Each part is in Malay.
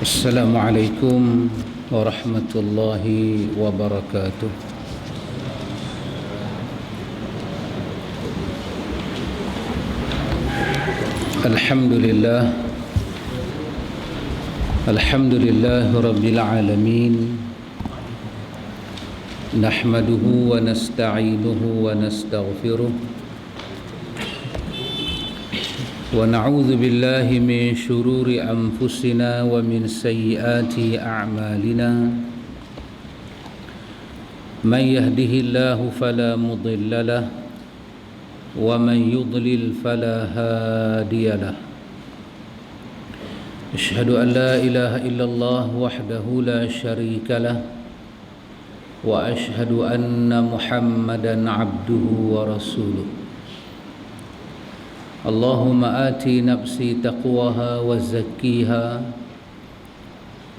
Assalamualaikum warahmatullahi wabarakatuh. Alhamdulillah rabbil alamin. Nahmaduhu wa nasta'inuhu wa nastaghfiruh. ونعوذ بالله من شرور أنفسنا ومن سيئات أعمالنا من يهده الله فلا مضل له ومن يضلل فلا هادي له أشهد أن لا إله إلا الله وحده لا شريك له وأشهد أن محمدا عبده ورسوله اللهم آتي نفسي تقواها وزكيها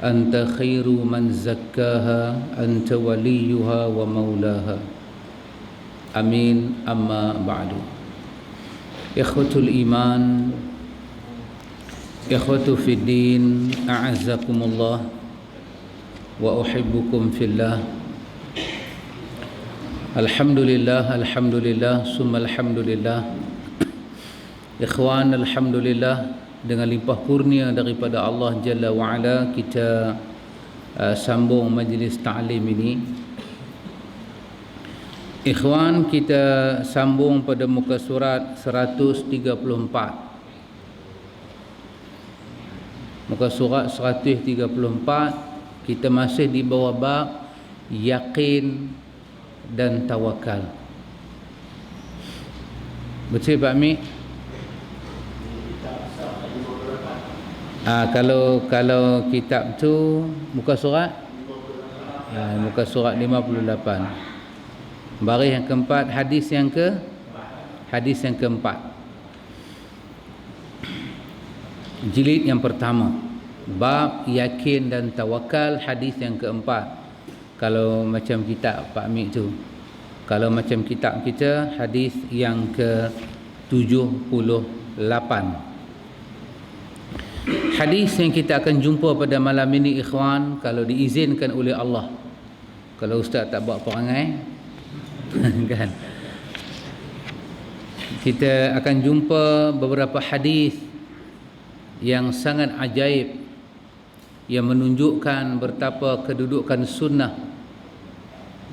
أنت خير من زكاها أنت وليها ومولاها آمين. أما بعد، إخوة الإيمان، إخوة في الدين، أعزكم الله وأحبكم في الله. الحمد لله ثم الحمد لله. Ikhwan, alhamdulillah, dengan limpah kurnia daripada Allah Jalla wa'ala, kita sambung majlis ta'lim ini. Ikhwan, kita sambung pada muka surat 134. Muka surat 134, kita masih di bawah bab yakin dan tawakal. Betul Pak Mi? Kalau kitab tu muka surat muka surat 58, baris yang keempat, hadis yang keempat, jilid yang pertama, bab yakin dan tawakal, hadis yang keempat. Kalau macam kitab Pak Mik tu, kalau macam kitab kita, hadis yang ke-78. Hadis yang kita akan jumpa pada malam ini, ikhwan, kalau diizinkan oleh Allah, kalau ustaz tak buat perangai kan, kita akan jumpa beberapa hadis yang sangat ajaib, yang menunjukkan betapa kedudukan sunnah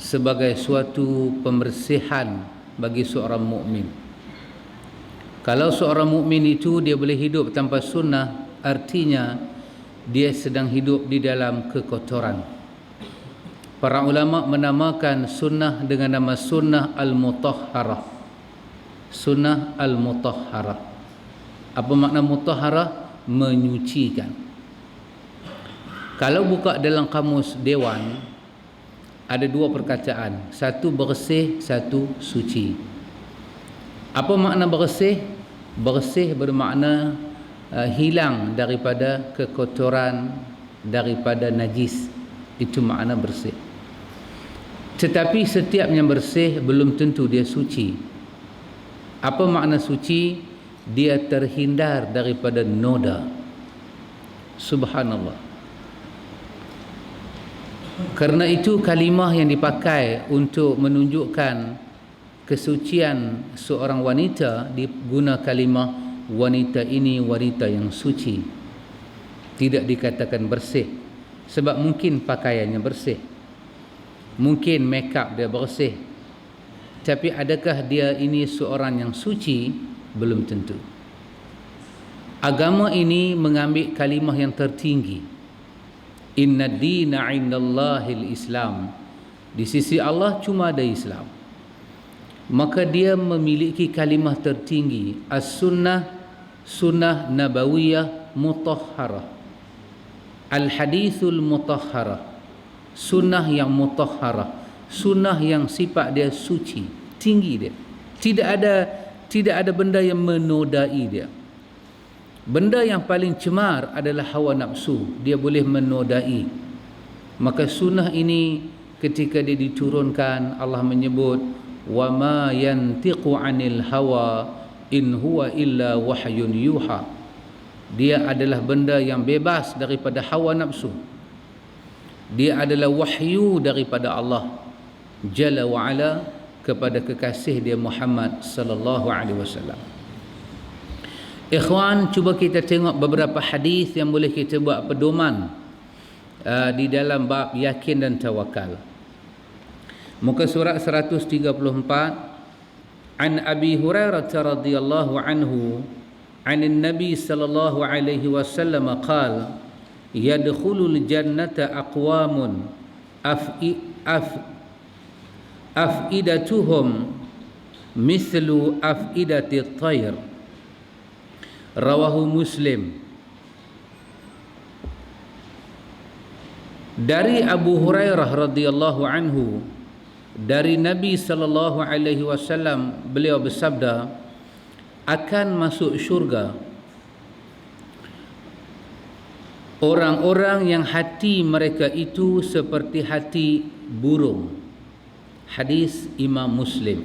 sebagai suatu pembersihan bagi seorang mukmin. Kalau seorang mukmin itu dia boleh hidup tanpa sunnah, artinya dia sedang hidup di dalam kekotoran. Para ulama menamakan sunnah dengan nama sunnah al-mutahharah. Sunnah al-mutahharah. Apa makna mutahharah? Menyucikan. Kalau buka dalam kamus Dewan, ada dua perkataan, satu bersih, satu suci. Apa makna bersih? Bersih bermakna hilang daripada kekotoran, daripada najis. Itu makna bersih. Tetapi setiap yang bersih belum tentu dia suci. Apa makna suci? Dia terhindar daripada noda. Subhanallah. Karena itu kalimah yang dipakai untuk menunjukkan kesucian seorang wanita, diguna kalimah wanita ini wanita yang suci. Tidak dikatakan bersih, sebab mungkin pakaiannya bersih, mungkin makeup dia bersih, tapi adakah dia ini seorang yang suci? Belum tentu. Agama ini mengambil kalimah yang tertinggi, inna dina indallahil Islam. Di sisi Allah cuma ada Islam. Maka dia memiliki kalimah tertinggi, as-sunnah, sunnah nabawiyah mutahharah, al-hadithul mutahharah, sunnah yang mutahharah, sunnah yang sifat dia suci, tinggi dia. Tidak ada benda yang menodai dia. Benda yang paling cemar adalah hawa nafsu, dia boleh menodai. Maka sunnah ini ketika dia diturunkan, Allah menyebut wa ma yantiqu 'anil hawa in huwa illa wahyun yuha. Dia adalah benda yang bebas daripada hawa nafsu. Dia adalah wahyu daripada Allah Jalla wa Ala kepada kekasih dia Muhammad sallallahu alaihi wasallam. Ikhwan, cuba kita tengok beberapa hadis yang boleh kita buat pedoman di dalam bab yakin dan tawakal. Muka surat 134. An Abi Hurairah radhiyallahu anhu عن النبي صلى الله عليه وسلم قال يدخل الجنة أقوام أفئدتهم مثل أفئدة الطير. رواه مسلم. Dari Abu Hurairah radhiyallahu anhu, dari Nabi sallallahu alaihi wasallam, beliau bersabda, akan masuk syurga orang-orang yang hati mereka itu seperti hati burung. Hadis Imam Muslim.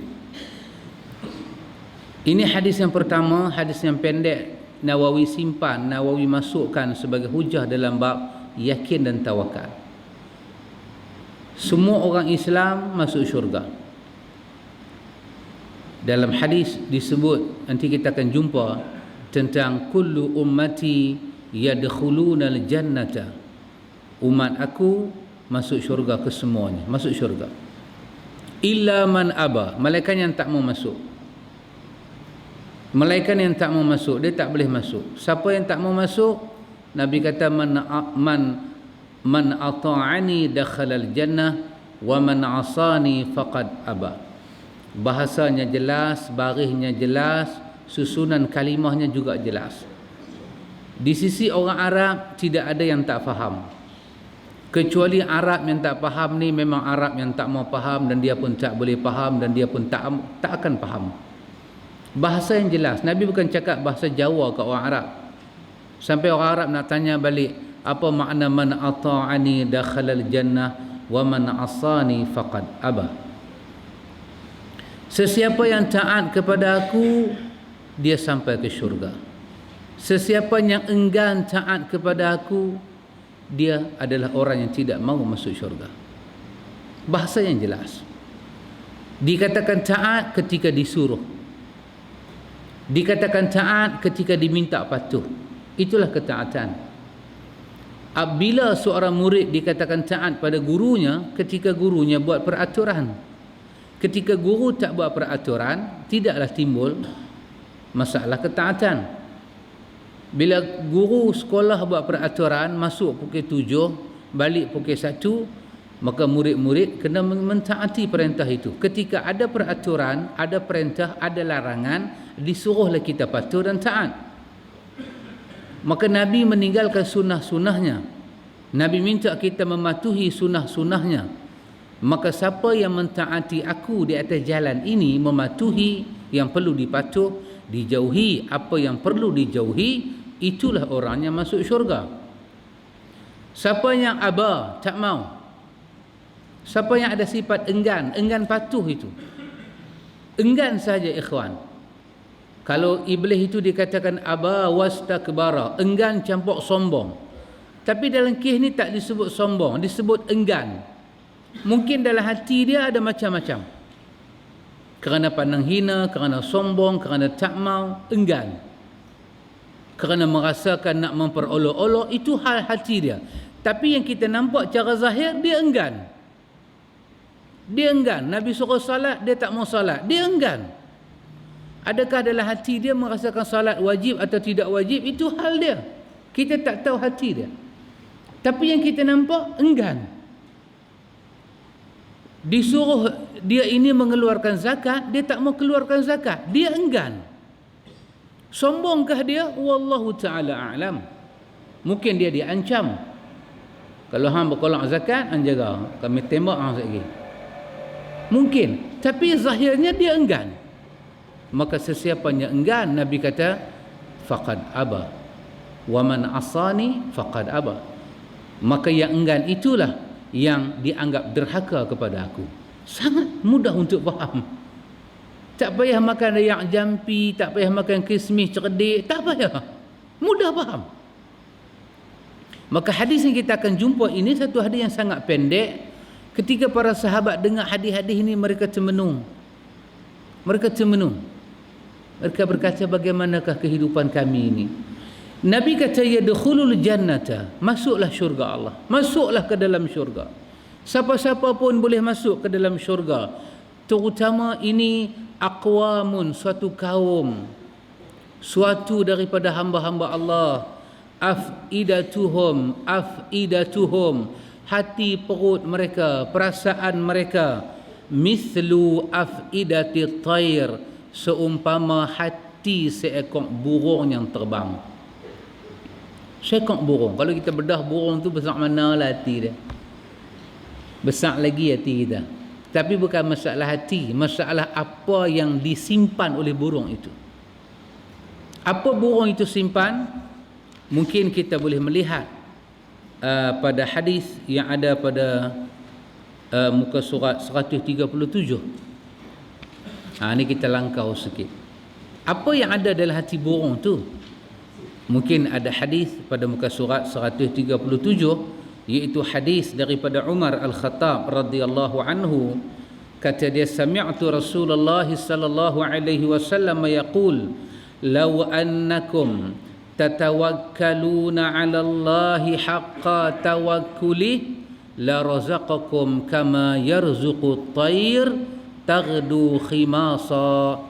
Ini hadis yang pertama, hadis yang pendek, Nawawi simpan, Nawawi masukkan sebagai hujah dalam bab yakin dan tawakal. Semua orang Islam masuk syurga. Dalam hadis disebut, nanti kita akan jumpa tentang kullu ummati yadkhuluna al-jannata. Umat aku masuk syurga kesemuanya, masuk syurga. Illa man aba, malaikat yang tak mau masuk. Malaikat yang tak mau masuk, dia tak boleh masuk. Siapa yang tak mau masuk? Nabi kata man ata'ani dakhala al-jannah wa man 'asani faqad aba. Bahasanya jelas, barisnya jelas, susunan kalimahnya juga jelas. Di sisi orang Arab tidak ada yang tak faham. Kecuali Arab yang tak faham ni memang Arab yang tak mau faham, dan dia pun tak boleh faham, dan dia pun tak akan faham. Bahasa yang jelas. Nabi bukan cakap bahasa Jawa ke orang Arab. Sampai orang Arab nak tanya balik, apa makna man ata'ani dakhalal jannah wa man asani faqad aba. Sesiapa yang taat kepada aku, dia sampai ke syurga. Sesiapa yang enggan taat kepada aku, dia adalah orang yang tidak mahu masuk syurga. Bahasa yang jelas. Dikatakan taat ketika disuruh. Dikatakan taat ketika diminta patuh. Itulah ketaatan. Apabila seorang murid dikatakan taat pada gurunya ketika gurunya buat peraturan. Ketika guru tak buat peraturan, tidaklah timbul masalah ketaatan. Bila guru sekolah buat peraturan, masuk pukul 7, balik pukul 1, maka murid-murid kena mentaati perintah itu. Ketika ada peraturan, ada perintah, ada larangan, disuruhlah kita patuh dan taat. Maka Nabi meninggalkan sunnah-sunnahnya. Nabi minta kita mematuhi sunnah-sunnahnya. Maka siapa yang mentaati aku di atas jalan ini, mematuhi yang perlu dipatuh, dijauhi apa yang perlu dijauhi, itulah orang yang masuk syurga. Siapa yang aba, tak mau, siapa yang ada sifat enggan patuh itu, enggan saja ikhwan. Kalau iblis itu dikatakan aba wastakbara, enggan campur sombong. Tapi dalam kes ni tak disebut sombong, disebut enggan. Mungkin dalam hati dia ada macam-macam. Kerana pandang hina, kerana sombong, kerana tak mau, enggan. Kerana merasakan nak memperolok-olok, itu hal hati dia. Tapi yang kita nampak cara zahir, dia enggan. Dia enggan. Nabi suruh salat, dia tak mau salat. Dia enggan. Adakah dalam hati dia merasakan salat wajib atau tidak wajib? Itu hal dia. Kita tak tahu hati dia. Tapi yang kita nampak, enggan. Disuruh dia ini mengeluarkan zakat, dia tak mau keluarkan zakat, dia enggan. Sombongkah dia? Wallahu ta'ala a'lam. Mungkin dia diancam. Kalau hang berkolak zakat, hang jaga, kami tembak hang sekali. Mungkin, tapi zahirnya dia enggan. Maka sesiapa yang enggan, Nabi kata faqad aba. Wa man asani faqad aba. Maka yang enggan itulah yang dianggap derhaka kepada aku. Sangat mudah untuk faham. Tak payah makan raya jampi, tak payah makan kismis cerdik, tak payah. Mudah faham. Maka hadis yang kita akan jumpa ini satu hadis yang sangat pendek. Ketika para sahabat dengar hadis-hadis ini, mereka termenung. Mereka berkata, bagaimanakah kehidupan kami ini? Nabi kata, yadkhulul jannata, masuklah syurga Allah. Masuklah ke dalam syurga. Siapa-siapa pun boleh masuk ke dalam syurga. Terutama ini aqwamun, suatu kaum, suatu daripada hamba-hamba Allah. Afidatuhum, hati perut mereka, perasaan mereka, mithlu afidati tayr, seumpama hati seekor burung yang terbang. Seekor burung, kalau kita bedah burung tu besar mana lah hati dia, besar lagi hati kita. Tapi bukan masalah hati, masalah apa yang disimpan oleh burung itu. Apa burung itu simpan? Mungkin kita boleh melihat pada hadis yang ada pada muka surat 137. Ini kita langkau sikit. Apa yang ada dalam hati burung tu? Mungkin ada hadis pada muka surat 137, iaitu hadis daripada Umar Al-Khattab radhiyallahu anhu. Kata dia, sami'tu Rasulullah sallallahu alaihi wasallam yaqul, law annakum tatawakkaluna 'ala Allahi haqqa tawakkuli la razaqakum kama yarzuqu at-tayr taghdu khimasa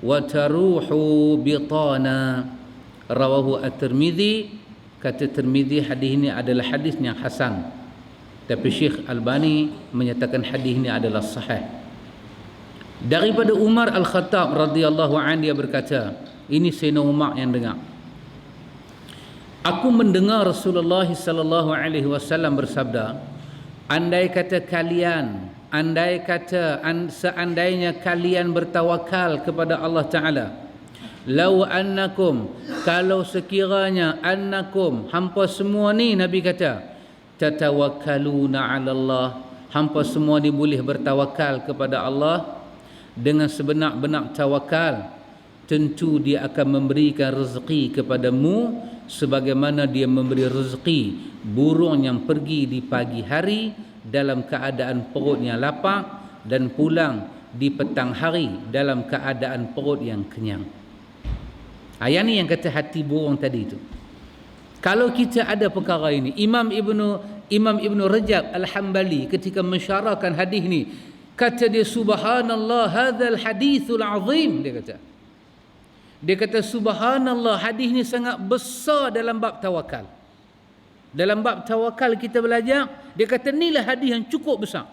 wa taruhu bitana. Rawahu at-Tirmidzi. Kata Tirmidzi, hadis ini adalah hadis yang hasan, tapi Syekh Albani menyatakan hadis ini adalah sahih. Daripada Umar Al-Khattab radhiyallahu anhu, dia berkata, ini Sayyidina Umar yang dengar, aku mendengar Rasulullah sallallahu alaihi wasallam bersabda, seandainya kalian bertawakal kepada Allah Ta'ala, lau annakum, kalau sekiranya annakum, hampa semua ni, Nabi kata, tatawakkaluna 'ala Allah, hampa semua ni boleh bertawakal kepada Allah dengan sebenar-benar tawakal, tentu dia akan memberikan rezeki kepadamu sebagaimana dia memberi rezeki burung yang pergi di pagi hari dalam keadaan perutnya lapar dan pulang di petang hari dalam keadaan perut yang kenyang. Ayat ni yang kata hati burung tadi itu. Kalau kita ada perkara ini, Imam Ibnu Rajab Al-Hambali ketika mensyarahkan hadis ni, kata dia, subhanallah hadzal hadithul azim, dia kata subhanallah, hadis ni sangat besar dalam bab tawakal. Dalam bab tawakal kita belajar, dia kata inilah hadis yang cukup besar.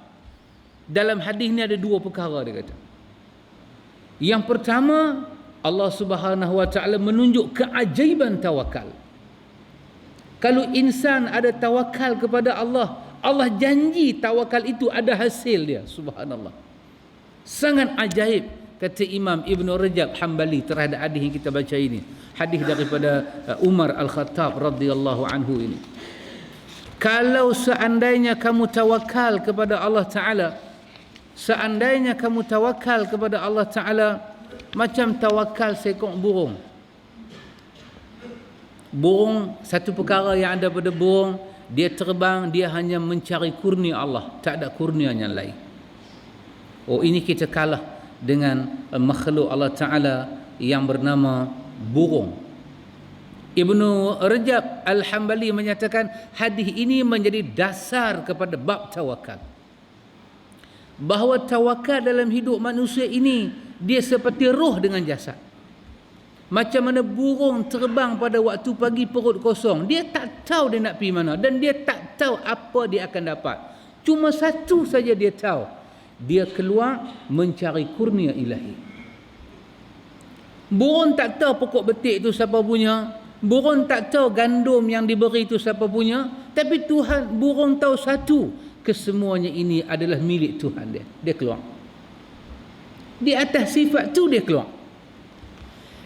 Dalam hadis ni ada dua perkara, dia kata. Yang pertama, Allah Subhanahu wa taala menunjuk keajaiban tawakal. Kalau insan ada tawakal kepada Allah, Allah janji tawakal itu ada hasil dia. Subhanallah. Sangat ajaib, kata Imam Ibn Rajab Hambali terhadap hadis yang kita baca ini. Hadis daripada Umar Al-Khattab radhiyallahu anhu ini. Kalau seandainya kamu tawakal kepada Allah Ta'ala, seandainya kamu tawakal kepada Allah Ta'ala macam tawakal seekor burung. Burung, satu perkara yang ada pada burung, dia terbang, dia hanya mencari kurnia Allah, tak ada kurnia yang lain. Oh, ini kita kalah dengan makhluk Allah Ta'ala yang bernama burung. Ibnu Rajab Al-Hambali menyatakan hadis ini menjadi dasar kepada bab tawakal. Bahawa tawakal dalam hidup manusia ini, dia seperti roh dengan jasad. Macam mana burung terbang pada waktu pagi perut kosong, dia tak tahu dia nak pergi mana, dan dia tak tahu apa dia akan dapat. Cuma satu saja dia tahu, dia keluar mencari kurnia ilahi. Burung tak tahu pokok betik itu siapa punya, burung tak tahu gandum yang diberi itu siapa punya, tapi Tuhan, burung tahu satu, kesemuanya ini adalah milik Tuhan dia. Dia keluar. Di atas sifat tu dia keluar.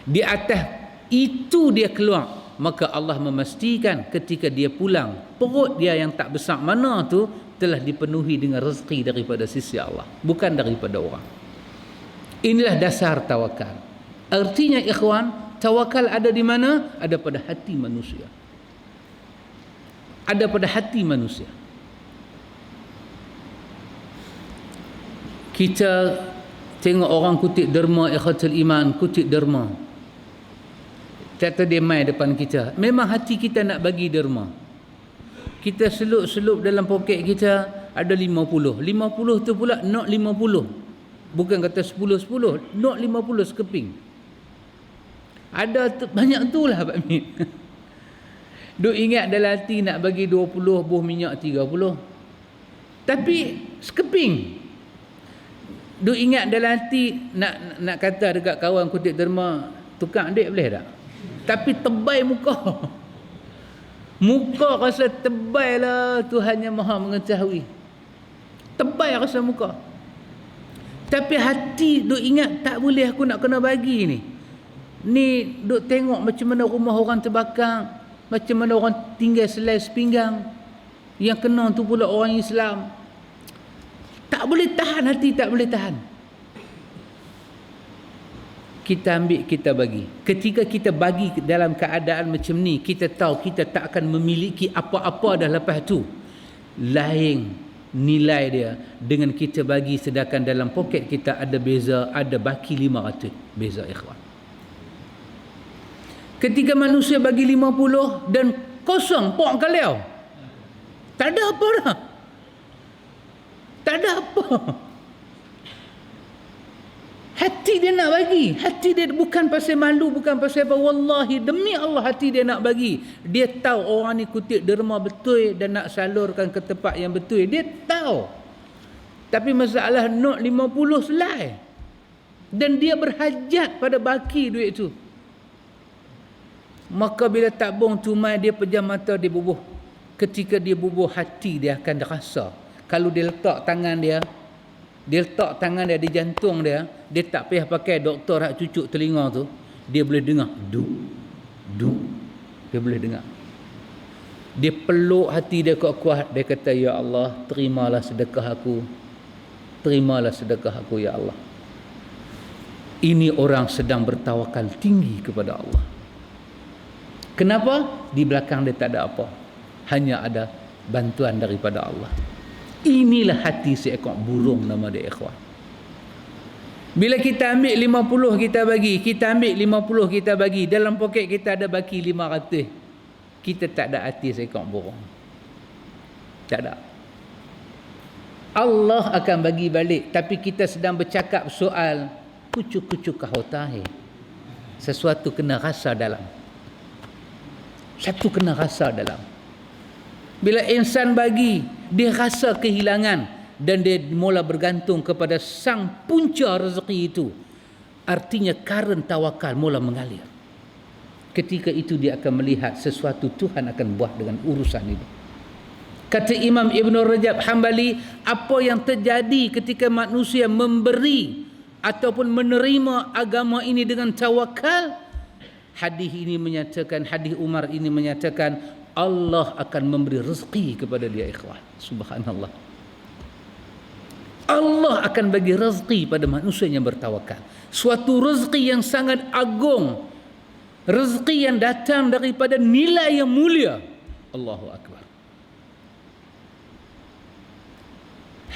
Di atas itu dia keluar. Maka Allah memastikan ketika dia pulang, perut dia yang tak besar mana tu telah dipenuhi dengan rezeki daripada sisi Allah, bukan daripada orang. Inilah dasar tawakal. Artinya ikhwan, Tawakal ada di mana? Ada pada hati manusia. Ada pada hati manusia. Kita tengok orang kutip derma, ikhwatul iman, kutip derma. Kata dia mai depan kita. Memang hati kita nak bagi derma. Kita selup-selup dalam poket kita ada 50. 50 tu pula not 50. Bukan kata 10-10, not 50 sekeping. Ada banyak tu lah Pak Min. Duk ingat dalam hati nak bagi 20 buah minyak 30. Tapi sekeping. Duk ingat dalam hati nak kata dekat kawan kutip derma, tukang adik boleh tak? Tapi tebal muka. Muka rasa tebal lah, Tuhan yang Maha mengetahui. Tebal rasa muka. Tapi hati duk ingat tak boleh aku nak kena bagi ni. Ni duk tengok macam mana rumah orang terbakar, macam mana orang tinggal selai sepinggang. Yang kena tu pula orang Islam. Tak boleh tahan, hati tak boleh tahan. Kita ambil, kita bagi. Ketika kita bagi dalam keadaan macam ni, kita tahu kita tak akan memiliki apa-apa dah lepas tu. Lain nilai dia dengan kita bagi sedangkan dalam poket kita ada beza, ada baki 500. Beza ikhwan. Ketika manusia bagi 50 dan kosong pok kaliau. Tak ada apa dah. Tak ada apa. Hati dia nak bagi. Hati dia bukan pasal malu, bukan pasal apa. Wallahi, demi Allah hati dia nak bagi. Dia tahu orang ni kutip derma betul dan nak salurkan ke tempat yang betul. Dia tahu. Tapi masalah not 50 selai. Dan dia berhajat pada baki duit tu. Maka bila tabung tu mai, dia pejam mata, dia bubuh. Ketika dia bubuh, hati dia akan rasa. Kalau dia letak tangan dia letak tangan dia di jantung dia, dia tak payah pakai doktor hak cucuk telinga tu, dia boleh dengar duk. Dia boleh dengar. Dia peluk hati dia kuat-kuat, dia kata, ya Allah, terimalah sedekah aku. Terimalah sedekah aku ya Allah. Ini orang sedang bertawakal tinggi kepada Allah. Kenapa? Di belakang dia tak ada apa. Hanya ada bantuan daripada Allah. Inilah hati seekor burung nama dia ikhwan. Bila kita ambil 50 kita bagi, kita ambil 50 kita bagi, dalam poket kita ada baki 500. Kita tak ada hati seekor burung. Tak ada. Allah akan bagi balik, tapi kita sedang bercakap soal kucuk-kucuk kahutahi. Sesuatu kena rasa dalam. Satu kena rasa dalam. Bila insan bagi, dia rasa kehilangan dan dia mula bergantung kepada sang punca rezeki itu. Artinya karen tawakal mula mengalir. Ketika itu dia akan melihat sesuatu Tuhan akan buat dengan urusan itu. Kata Imam Ibn Rajab Hambali, apa yang terjadi ketika manusia memberi ataupun menerima agama ini dengan tawakal, hadis ini menyatakan, hadis Umar ini menyatakan, Allah akan memberi rezeki kepada dia ikhwan. Subhanallah. Allah akan bagi rezeki pada manusia yang bertawakal. Suatu rezeki yang sangat agung. Rezeki yang datang daripada nilai yang mulia. Allahu Akbar.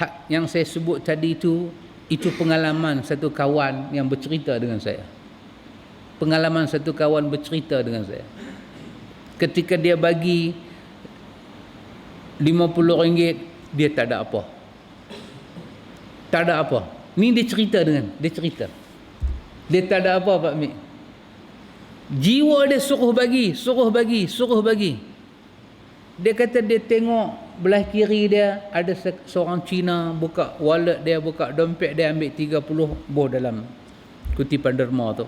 Hak yang saya sebut tadi itu pengalaman satu kawan yang bercerita dengan saya. Pengalaman satu kawan bercerita dengan saya. Ketika dia bagi RM50, dia tak ada apa. Tak ada apa. Ni dia cerita. Dia tak ada apa Pak Mik. Jiwa dia suruh bagi. Dia kata dia tengok belah kiri dia ada seorang Cina buka wallet dia, buka dompet dia, ambil 30 boh dalam kutipan derma tu.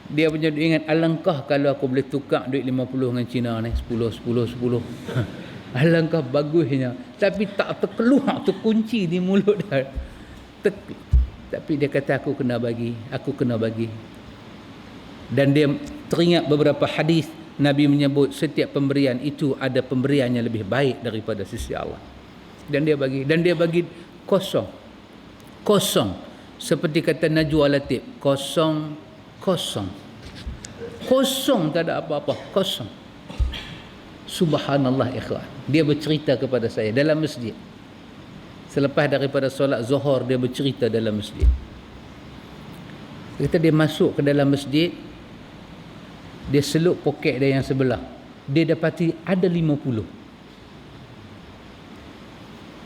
Dia punya ingat, alangkah kalau aku boleh tukar duit 50 dengan Cina ni, 10. Alangkah bagusnya. Tapi tak terkeluar, terkunci di mulut dia. Tapi dia kata aku kena bagi. Dan dia teringat beberapa hadis Nabi menyebut setiap pemberian itu ada pemberian yang lebih baik daripada sisi Allah. Dan dia bagi kosong. Seperti kata Najwa Latif, kosong. Kosong, tak ada apa-apa, kosong. Subhanallah ikhwan. Dia bercerita kepada saya dalam masjid. Selepas daripada solat Zuhur, dia bercerita dalam masjid. Dia kata dia masuk ke dalam masjid, dia seluk poket dia yang sebelah. Dia dapati ada 50.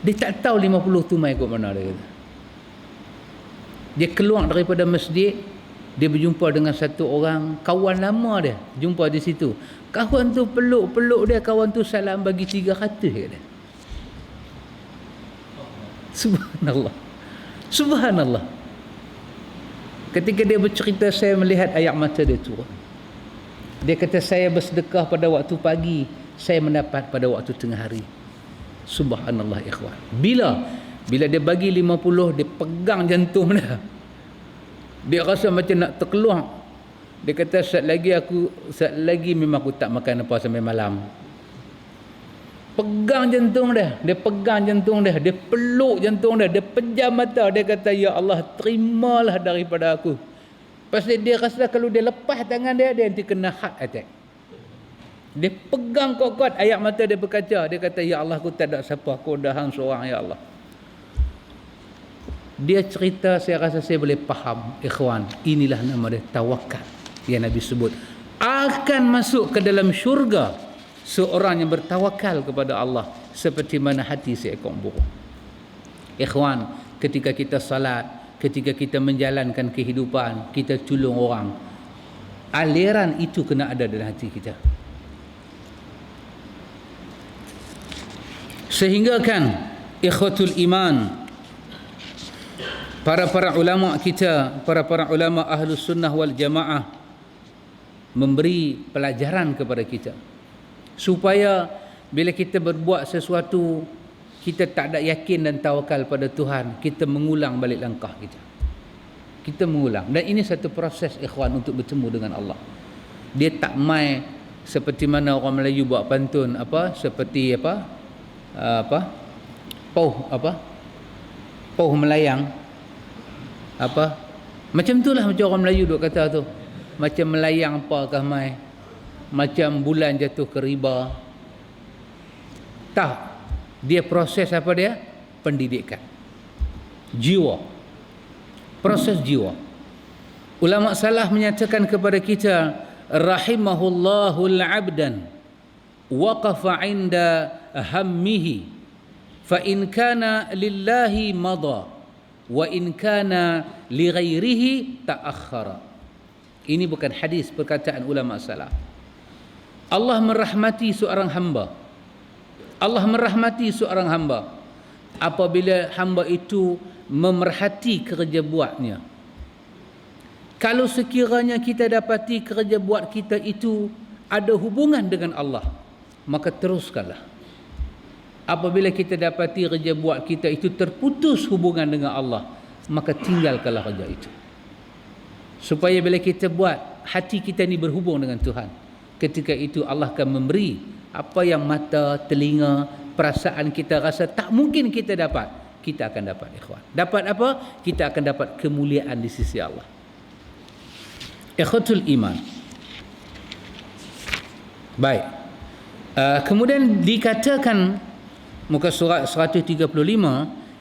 Dia tak tahu 50 tu mai kat mana, dia kata. Dia keluar daripada masjid, dia berjumpa dengan satu orang, kawan lama dia, jumpa di situ. Kawan tu peluk dia, kawan tu salam bagi 300 kata. Subhanallah. Subhanallah. Ketika dia bercerita, saya melihat air mata dia turun. Dia kata, saya bersedekah pada waktu pagi, saya mendapat pada waktu tengah hari. Subhanallah ikhwan. Bila dia bagi 50, dia pegang jantung dia. Dia rasa macam nak terkeluar. Dia kata, saat lagi memang aku tak makan apa sampai malam. Pegang jantung dia, dia peluk jantung dia, dia pejam mata, dia kata, ya Allah, terimalah daripada aku. Pasal dia rasa kalau dia lepas tangan dia nanti kena heart attack. Dia pegang kuat-kuat, air mata dia berkaca, dia kata, ya Allah, aku tak ada siapa, aku dah hang seorang, ya Allah. Dia cerita, saya rasa saya boleh faham, ikhwan, inilah nama dia tawakal yang Nabi sebut. Akan masuk ke dalam syurga seorang yang bertawakal kepada Allah seperti mana hati seekor burung. Ikhwan, ketika kita salat, ketika kita menjalankan kehidupan, kita tolong orang, aliran itu kena ada dalam hati kita. Sehingga kan ikhwatul iman, para ulama kita, para ulama ahlus sunnah wal jamaah memberi pelajaran kepada kita supaya bila kita berbuat sesuatu, kita tak ada yakin dan tawakal pada Tuhan, kita mengulang balik langkah kita mengulang. Dan ini satu proses ikhwan untuk bertemu dengan Allah. Dia tak mai seperti mana orang Melayu buat pantun seperti pauh melayang macam itulah, macam orang Melayu duk kata tu, macam melayang apakah mai, macam bulan jatuh ke riba. Tak, dia proses apa dia? Pendidikan jiwa, proses jiwa. Ulama salaf menyatakan kepada kita, rahimahullahul abdan waqafa inda hammihi fa in kana lillahi mada wa in kana li ghairihi ta'akhkhara. Ini bukan hadis, perkataan ulama salaf. Allah merahmati seorang hamba. Allah merahmati seorang hamba apabila hamba itu memerhati kerja buatnya. Kalau sekiranya kita dapati kerja buat kita itu ada hubungan dengan Allah, maka teruskanlah. Apabila kita dapati kerja buat kita itu terputus hubungan dengan Allah, maka tinggalkanlah kerja itu. Supaya bila kita buat, hati kita ni berhubung dengan Tuhan. Ketika itu Allah akan memberi apa yang mata, telinga, perasaan kita rasa tak mungkin kita dapat, kita akan dapat, ikhwan. Dapat apa? Kita akan dapat kemuliaan di sisi Allah. Ikhwatul iman. Baik. Kemudian dikatakan, muka surat 135,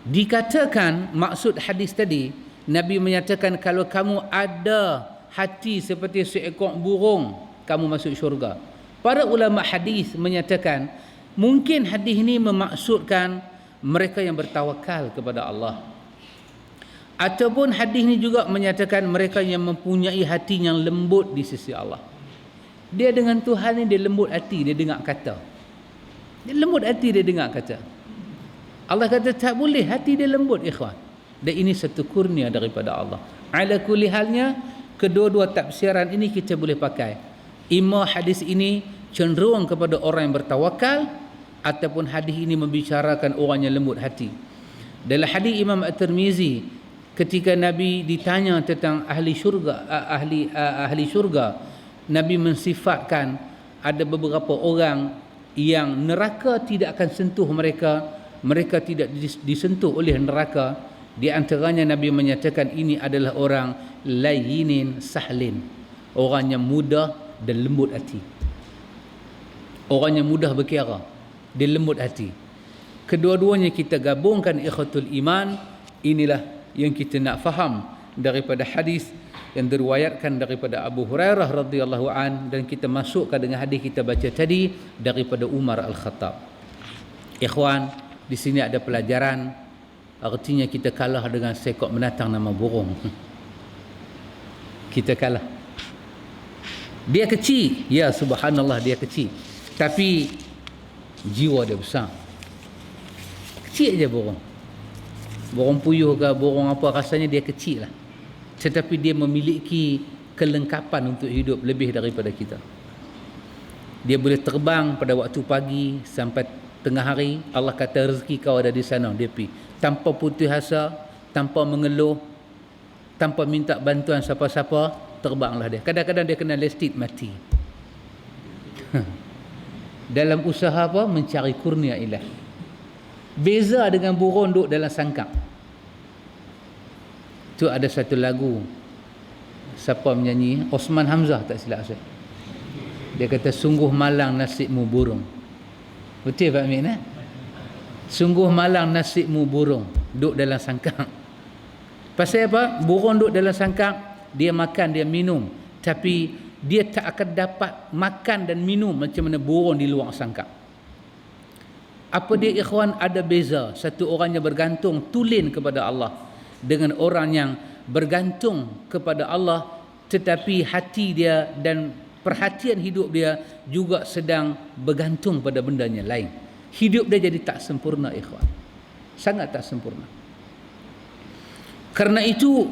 dikatakan maksud hadis tadi, Nabi menyatakan kalau kamu ada hati seperti seekor burung, kamu masuk syurga. Para ulama hadis menyatakan mungkin hadis ini memaksudkan mereka yang bertawakal kepada Allah, ataupun hadis ini juga menyatakan mereka yang mempunyai hati yang lembut di sisi Allah. Dia dengan Tuhan ni dia lembut hati, dia dengar kata. Dia lembut hati, dia dengar kata. Allah kata tak boleh hati dia lembut, ikhwan. Dan ini satu kurnia daripada Allah. Ala kulli halnya, kedua-dua tafsiran ini kita boleh pakai. Ima hadis ini cenderung kepada orang yang bertawakal, ataupun hadis ini membicarakan orang yang lembut hati. Dalam hadis Imam At-Tirmizi, ketika Nabi ditanya tentang ahli syurga, Nabi mensifatkan ada beberapa orang yang neraka tidak akan sentuh mereka, mereka tidak disentuh oleh neraka. Di antaranya Nabi menyatakan ini adalah orang layyinin sahlin, orang yang mudah dan lembut hati. Orang yang mudah berkira, dia lembut hati. Kedua-duanya kita gabungkan ikhwatul iman. Inilah yang kita nak faham daripada hadis yang diriwayatkan daripada Abu Hurairah radhiyallahu an, dan kita masukkan dengan hadis kita baca tadi daripada Umar Al-Khattab. Ikhwan, di sini ada pelajaran, artinya kita kalah dengan seekor binatang nama burung. Kita kalah. Dia kecil, ya subhanallah dia kecil, tapi jiwa dia besar. Kecil aja burung. Burung puyuh ke burung apa, rasanya dia kecil lah, tetapi dia memiliki kelengkapan untuk hidup lebih daripada kita. Dia boleh terbang pada waktu pagi sampai tengah hari. Allah kata rezeki kau ada di sana, dia pergi tanpa putus asa, tanpa mengeluh, tanpa minta bantuan siapa-siapa, terbanglah dia. Kadang-kadang dia kena lestit mati. Dalam usaha apa? Mencari kurnia ilahi. Beza dengan burung duduk dalam sangkar. Tu ada satu lagu, siapa menyanyi? Osman Hamzah tak silap saya. Dia kata sungguh malang nasibmu burung. Betul Pak Amin, eh? Sungguh malang nasibmu burung duduk dalam sangkar. Pasal apa? Burung duduk dalam sangkar, dia makan, dia minum, tapi dia tak akan dapat makan dan minum macam mana burung di luar sangkar. Apa dia ikhwan? Ada beza. Satu orang yang bergantung tulen kepada Allah dengan orang yang bergantung kepada Allah tetapi hati dia dan perhatian hidup dia juga sedang bergantung pada bendanya lain. Hidup dia jadi tak sempurna ikhwan. Sangat tak sempurna. Kerana itu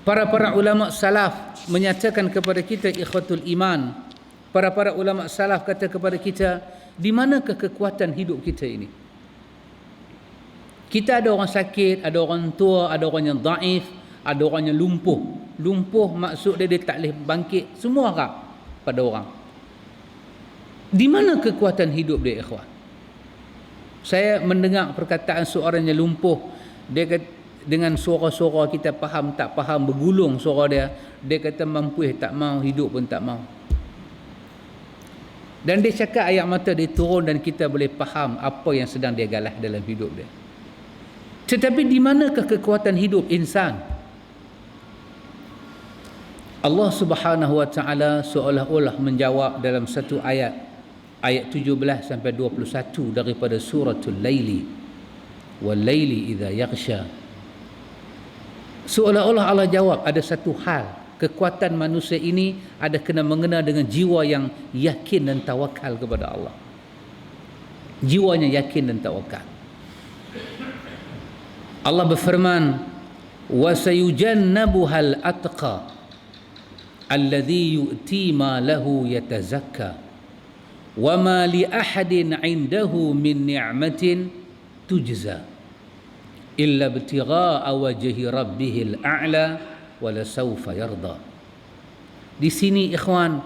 para ulama salaf menyatakan kepada kita ikhwatul iman. Para ulama salaf kata kepada kita, di manakah kekuatan hidup kita ini? Kita ada orang sakit, ada orang tua, ada orang yang daif, ada orang yang lumpuh. Lumpuh maksud dia tak boleh bangkit, semua harap pada orang. Di mana kekuatan hidup dia ikhwan? Saya mendengar perkataan seorang yang lumpuh, dia kata, dengan suara-suara kita faham tak faham, bergulung suara dia. Dia kata mampu tak mau, hidup pun tak mau. Dan dia cakap ayat mata dia turun dan kita boleh faham apa yang sedang dia galah dalam hidup dia. Tetapi di manakah kekuatan hidup insan? Allah Subhanahu wa taala seolah-olah menjawab dalam satu ayat 17 sampai 21 daripada suratul Laili. Wal laili idza yaghsha. Seolah-olah Allah jawab ada satu hal, kekuatan manusia ini ada kena mengena dengan jiwa yang yakin dan tawakal kepada Allah. Jiwanya yakin dan tawakal. Allah berfirman, wa sayujannabuhal atqa alladhi yu'ti ma lahu yatazakka wa ma li ahadin 'indahu min ni'matin tujza illa ibtigha'a wajhi rabbihil a'la wala sawfa yarda. Di sini ikhwan,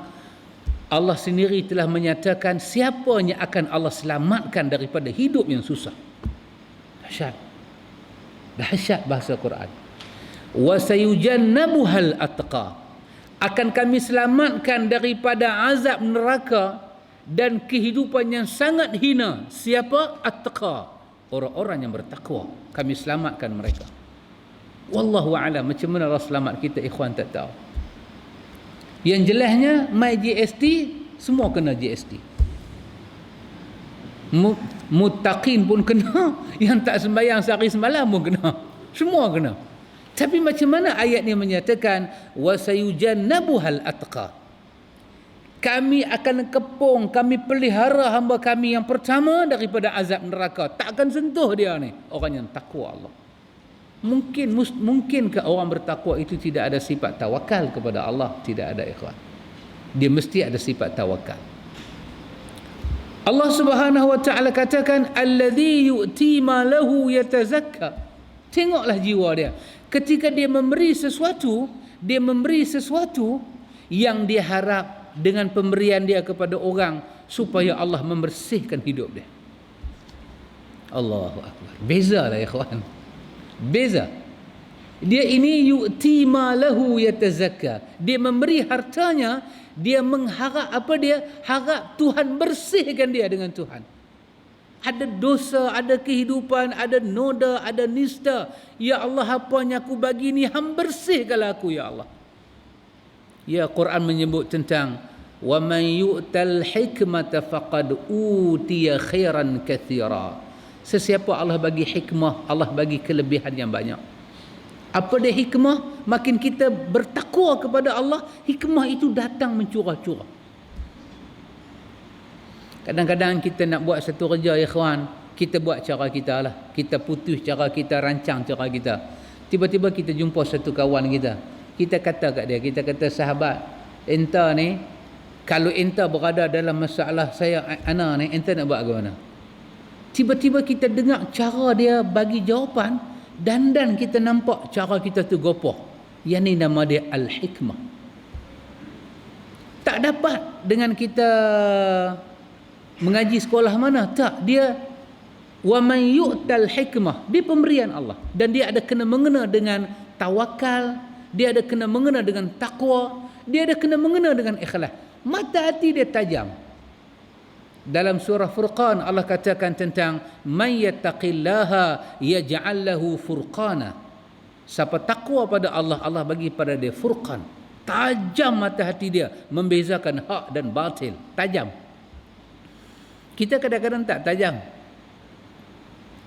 Allah sendiri telah menyatakan siapa yang akan Allah selamatkan daripada hidup yang susah. Dahsyat bahasa Quran. Wa sayujannabuhal atqa, akan kami selamatkan daripada azab neraka dan kehidupan yang sangat hina. Siapa? Atqa, orang-orang yang bertakwa. Kami selamatkan mereka. Wallahu a'lam, macam mana Allah selamat kita ikhwan tak tahu. Yang jelasnya my GST semua kena GST. Muttaqin pun kena, yang tak sembahyang sehari semalam pun kena. Semua kena. Tapi macam mana ayat ni menyatakan wa sayujannabuhal atqa? Kami akan kepung, kami pelihara hamba kami yang pertama daripada azab neraka. Tak akan sentuh dia ni, orang yang takwa Allah. Mungkin ke orang bertakwa itu tidak ada sifat tawakal kepada Allah? Tidak ada ikhwan. Dia mesti ada sifat tawakal. Allah Subhanahu wa taala katakan alladhi yu'ti ma lahu yatazakka. Tengoklah jiwa dia. Ketika dia memberi sesuatu yang dia harap dengan pemberian dia kepada orang supaya Allah membersihkan hidup dia. Allahu akbar. Bezalah ikhwan. Beza. Dia ini yu'ti ma lahu yatazakka. Dia memberi hartanya, dia mengharap apa dia? Harap Tuhan bersihkan dia dengan Tuhan. Ada dosa, ada kehidupan, ada noda, ada nista. Ya Allah, apa yang aku bagi ni, Hang bersihkanlah aku ya Allah. Ya, Quran menyebut tentang wa man yu'tal hikmata faqad utiya khairan katsira. Sesiapa Allah bagi hikmah, Allah bagi kelebihan yang banyak. Apa dia hikmah? Makin kita bertakwa kepada Allah, hikmah itu datang mencurah-curah. Kadang-kadang kita nak buat satu kerja, ya ikhwan, kita buat cara kita lah. Kita putus cara kita, rancang cara kita. Tiba-tiba kita jumpa satu kawan kita. Kita kata kat dia, kita kata, sahabat, enta ni, kalau enta berada dalam masalah saya, ana ni, enta nak buat ke mana? Tiba-tiba kita dengar cara dia bagi jawapan, dan kita nampak cara kita tu gopoh. Yang ni nama dia al-hikmah. Tak dapat dengan kita mengaji sekolah mana. Tak, dia wa man yu'tal hikmah, dia pemberian Allah, dan dia ada kena mengena dengan tawakal, dia ada kena mengena dengan takwa, dia ada kena mengena dengan ikhlas. Mata hati dia tajam. Dalam surah Furqan Allah katakan tentang man yattaqillaha yaj'al lahu furqana. Siapa takwa pada Allah, Allah bagi pada dia furqan. Tajam mata hati dia, membezakan hak dan batil. Tajam. Kita kadang-kadang tak tajam.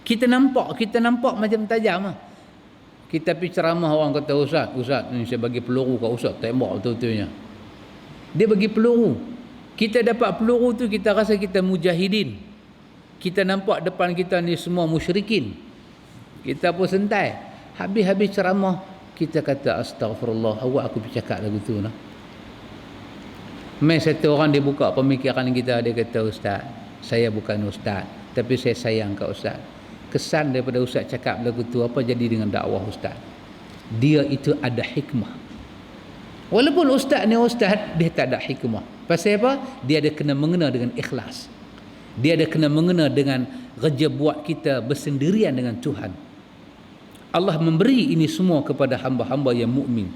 Kita nampak macam tajam lah. Kita pergi ceramah, orang kata, Ustaz ni saya bagi peluru kat Ustaz, tembak betul-betulnya. Dia bagi peluru. Kita dapat peluru tu, kita rasa kita mujahidin. Kita nampak depan kita ni semua musyrikin. Kita pun sentai. Habis-habis ceramah, kita kata, astagfirullah, awak aku bercakap lagu tu lah. Mai satu orang dia buka pemikiran kita, dia kata, Ustaz, saya bukan Ustaz, tapi saya sayang kat Ustaz. Kesan daripada Ustaz cakap lagu tu, apa jadi dengan dakwah Ustaz? Dia itu ada hikmah. Walaupun Ustaz ni Ustaz, dia tak ada hikmah. Pasal apa? Dia ada kena mengena dengan ikhlas. Dia ada kena mengena dengan kerja buat kita bersendirian dengan Tuhan. Allah memberi ini semua kepada hamba-hamba yang mukmin.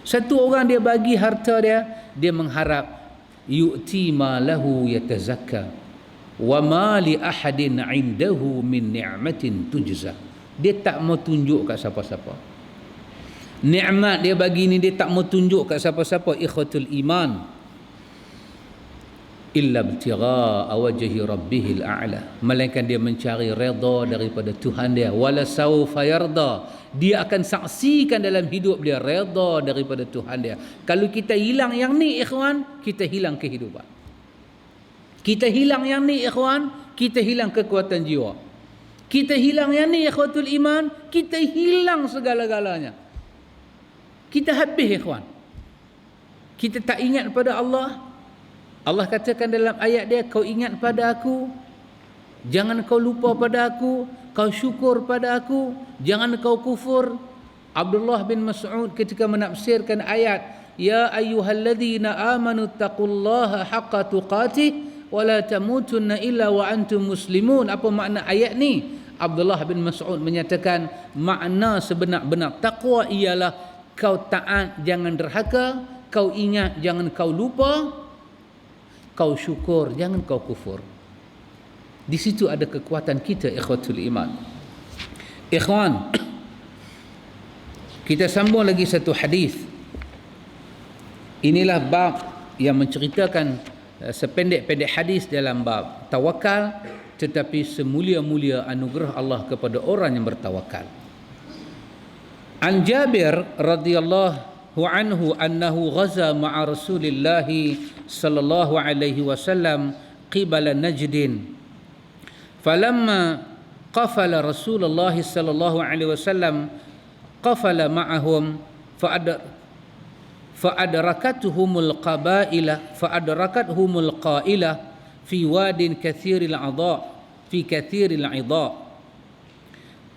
Satu orang dia bagi harta dia, dia mengharap yu'ti ma lahu yatazakka wa ma li ahadin 'indahu min ni'matin tujza. Dia tak mau tunjuk kat siapa-siapa. Nikmat dia bagi ni, dia tak mau tunjuk kat siapa-siapa, ikhwatul iman. Illa ibtigha'a wajhi rabbihil a'la. Melainkan dia mencari redha daripada Tuhan dia. Wala sawfa yarda. Dia akan saksikan dalam hidup dia redha daripada Tuhan dia. Kalau kita hilang yang ni, ikhwan, kita hilang kehidupan. Kita hilang yang ni, ikhwan, kita hilang kekuatan jiwa. Kita hilang yang ni, ikhwatul iman, kita hilang segala-galanya. Kita habis, ikhwan. Kita tak ingat pada Allah. Allah katakan dalam ayat dia, kau ingat pada aku, jangan kau lupa pada aku, kau syukur pada aku, jangan kau kufur. Abdullah bin Mas'ud ketika menafsirkan ayat, ya ayyuhalladzina amanu taqullaha haqqa tuqatih wa la tamutunna illa wa antum muslimun. Apa makna ayat ni? Abdullah bin Mas'ud menyatakan, makna sebenar-benar takwa ialah kau taat, jangan derhaka, kau ingat, jangan kau lupa, kau syukur, jangan kau kufur. Di situ ada kekuatan kita, ikhwatul iman. Ikhwan, kita sambung lagi satu hadis. Inilah bab yang menceritakan sependek-pendek hadis dalam bab tawakal, tetapi semulia-mulia anugerah Allah kepada orang yang bertawakal. An Jabir radhiyallahu anhu annahu ghaza ma'a Rasulillah sallallahu alaihi wasallam qibala Najdin. Falamma qafala Rasulullah sallallahu alaihi wasallam qafala ma'ahum fa'adrakatuhumul qaila fi wadin kathiril adha fi kathiril idha.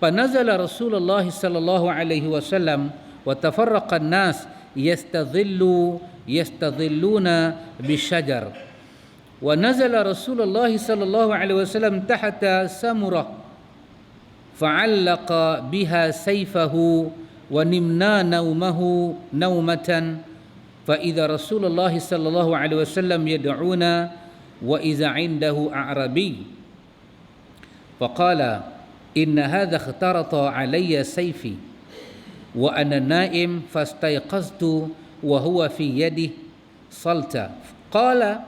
فنزل رسول الله صلى الله عليه وسلم وتفرق الناس يستظلون بالشجر. ونزل رسول الله صلى الله عليه وسلم تحت سمرة فعلق بها سيفه wa nimna naumahu naumatan fa idza Rasulullah sallallahu alaihi wasallam yad'una wa idza 'indahu a'rabi faqala inna hadha ikhtarata alayya sayfi wa ana na'im fastayqaztu wa huwa fi yadihi salta qala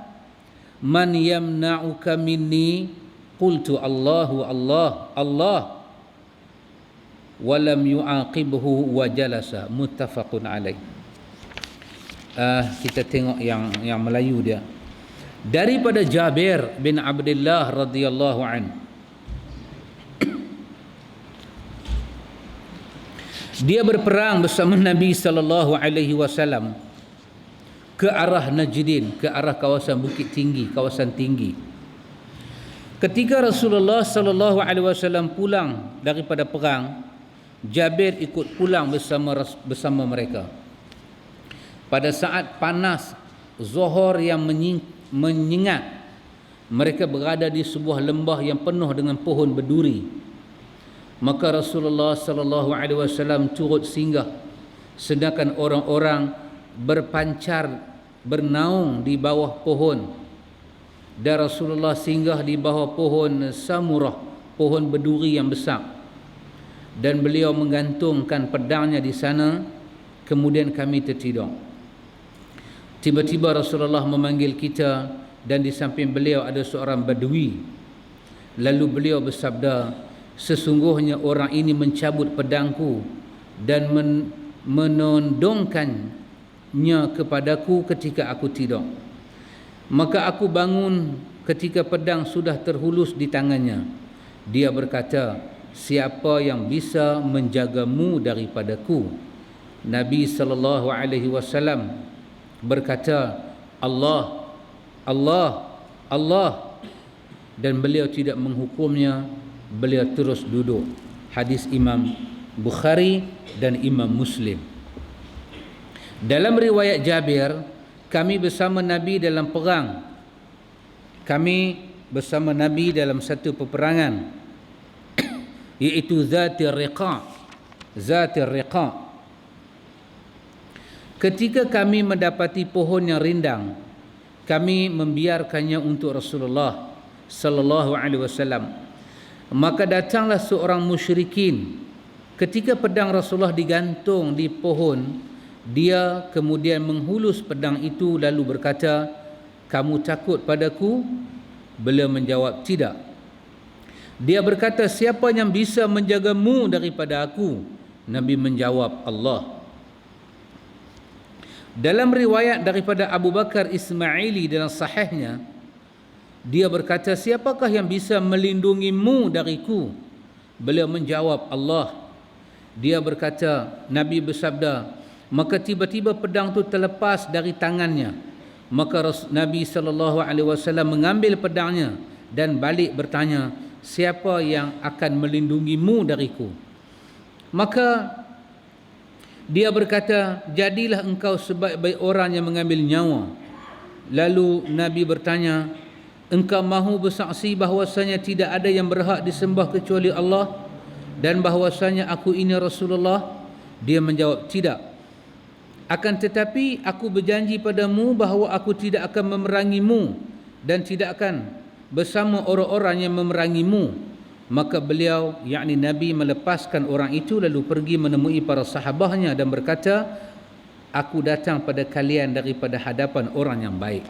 man yamna'uka minni qultu Allahu Allah Allah walam yu'aqibhu wa jalasa muttafaqun alaih. Kita tengok yang Melayu dia daripada Jabir bin Abdullah radhiyallahu an. Dia berperang bersama Nabi sallallahu alaihi wasallam ke arah Najdin, ke arah kawasan bukit tinggi, kawasan tinggi. Ketika Rasulullah sallallahu alaihi wasallam pulang daripada perang, Jabir ikut pulang bersama mereka. Pada saat panas Zuhur yang menyengat, mereka berada di sebuah lembah yang penuh dengan pohon berduri. Maka Rasulullah sallallahu alaihi wasallam turut singgah, sedangkan orang-orang berpancar bernaung di bawah pohon. Dan Rasulullah singgah di bawah pohon samurah, pohon berduri yang besar, dan beliau menggantungkan pedangnya di sana. Kemudian kami tertidur. Tiba-tiba Rasulullah memanggil kita, dan di samping beliau ada seorang badui. Lalu beliau bersabda, sesungguhnya orang ini mencabut pedangku dan menondongkannya kepadaku ketika aku tidur. Maka aku bangun ketika pedang sudah terhulus di tangannya. Dia berkata, siapa yang bisa menjagamu daripadaku? Nabi sallallahu alaihi wasallam berkata, Allah, Allah, Allah. Dan beliau tidak menghukumnya. Beliau terus duduk. Hadis Imam Bukhari dan Imam Muslim. Dalam riwayat Jabir, kami bersama Nabi dalam perang. Kami bersama Nabi dalam satu peperangan, iaitu Zatir Riqa'. Zatir Riqa'. Ketika kami mendapati pohon yang rindang, kami membiarkannya untuk Rasulullah sallallahu alaihi wasallam. Maka datanglah seorang musyrikin. Ketika pedang Rasulullah digantung di pohon, dia kemudian menghulus pedang itu lalu berkata, kamu takut padaku? Beliau menjawab, tidak. Dia berkata, siapa yang bisa menjagamu daripada aku? Nabi menjawab, Allah. Dalam riwayat daripada Abu Bakar Ismaili dalam sahihnya, dia berkata, siapakah yang bisa melindungimu dariku? Beliau menjawab, Allah. Dia berkata, Nabi bersabda, maka tiba-tiba pedang itu terlepas dari tangannya. Maka Nabi SAW mengambil pedangnya dan balik bertanya, siapa yang akan melindungimu dariku? Maka dia berkata, jadilah engkau sebaik-baik orang yang mengambil nyawa. Lalu Nabi bertanya, engkau mahu bersaksi bahwasanya tidak ada yang berhak disembah kecuali Allah, dan bahwasanya aku ini Rasulullah? Dia menjawab, tidak. Akan tetapi aku berjanji padamu bahawa aku tidak akan memerangimu dan tidak akan bersama orang-orang yang memerangimu. Maka beliau, yakni Nabi, melepaskan orang itu lalu pergi menemui para sahabatnya dan berkata, aku datang pada kalian daripada hadapan orang yang baik.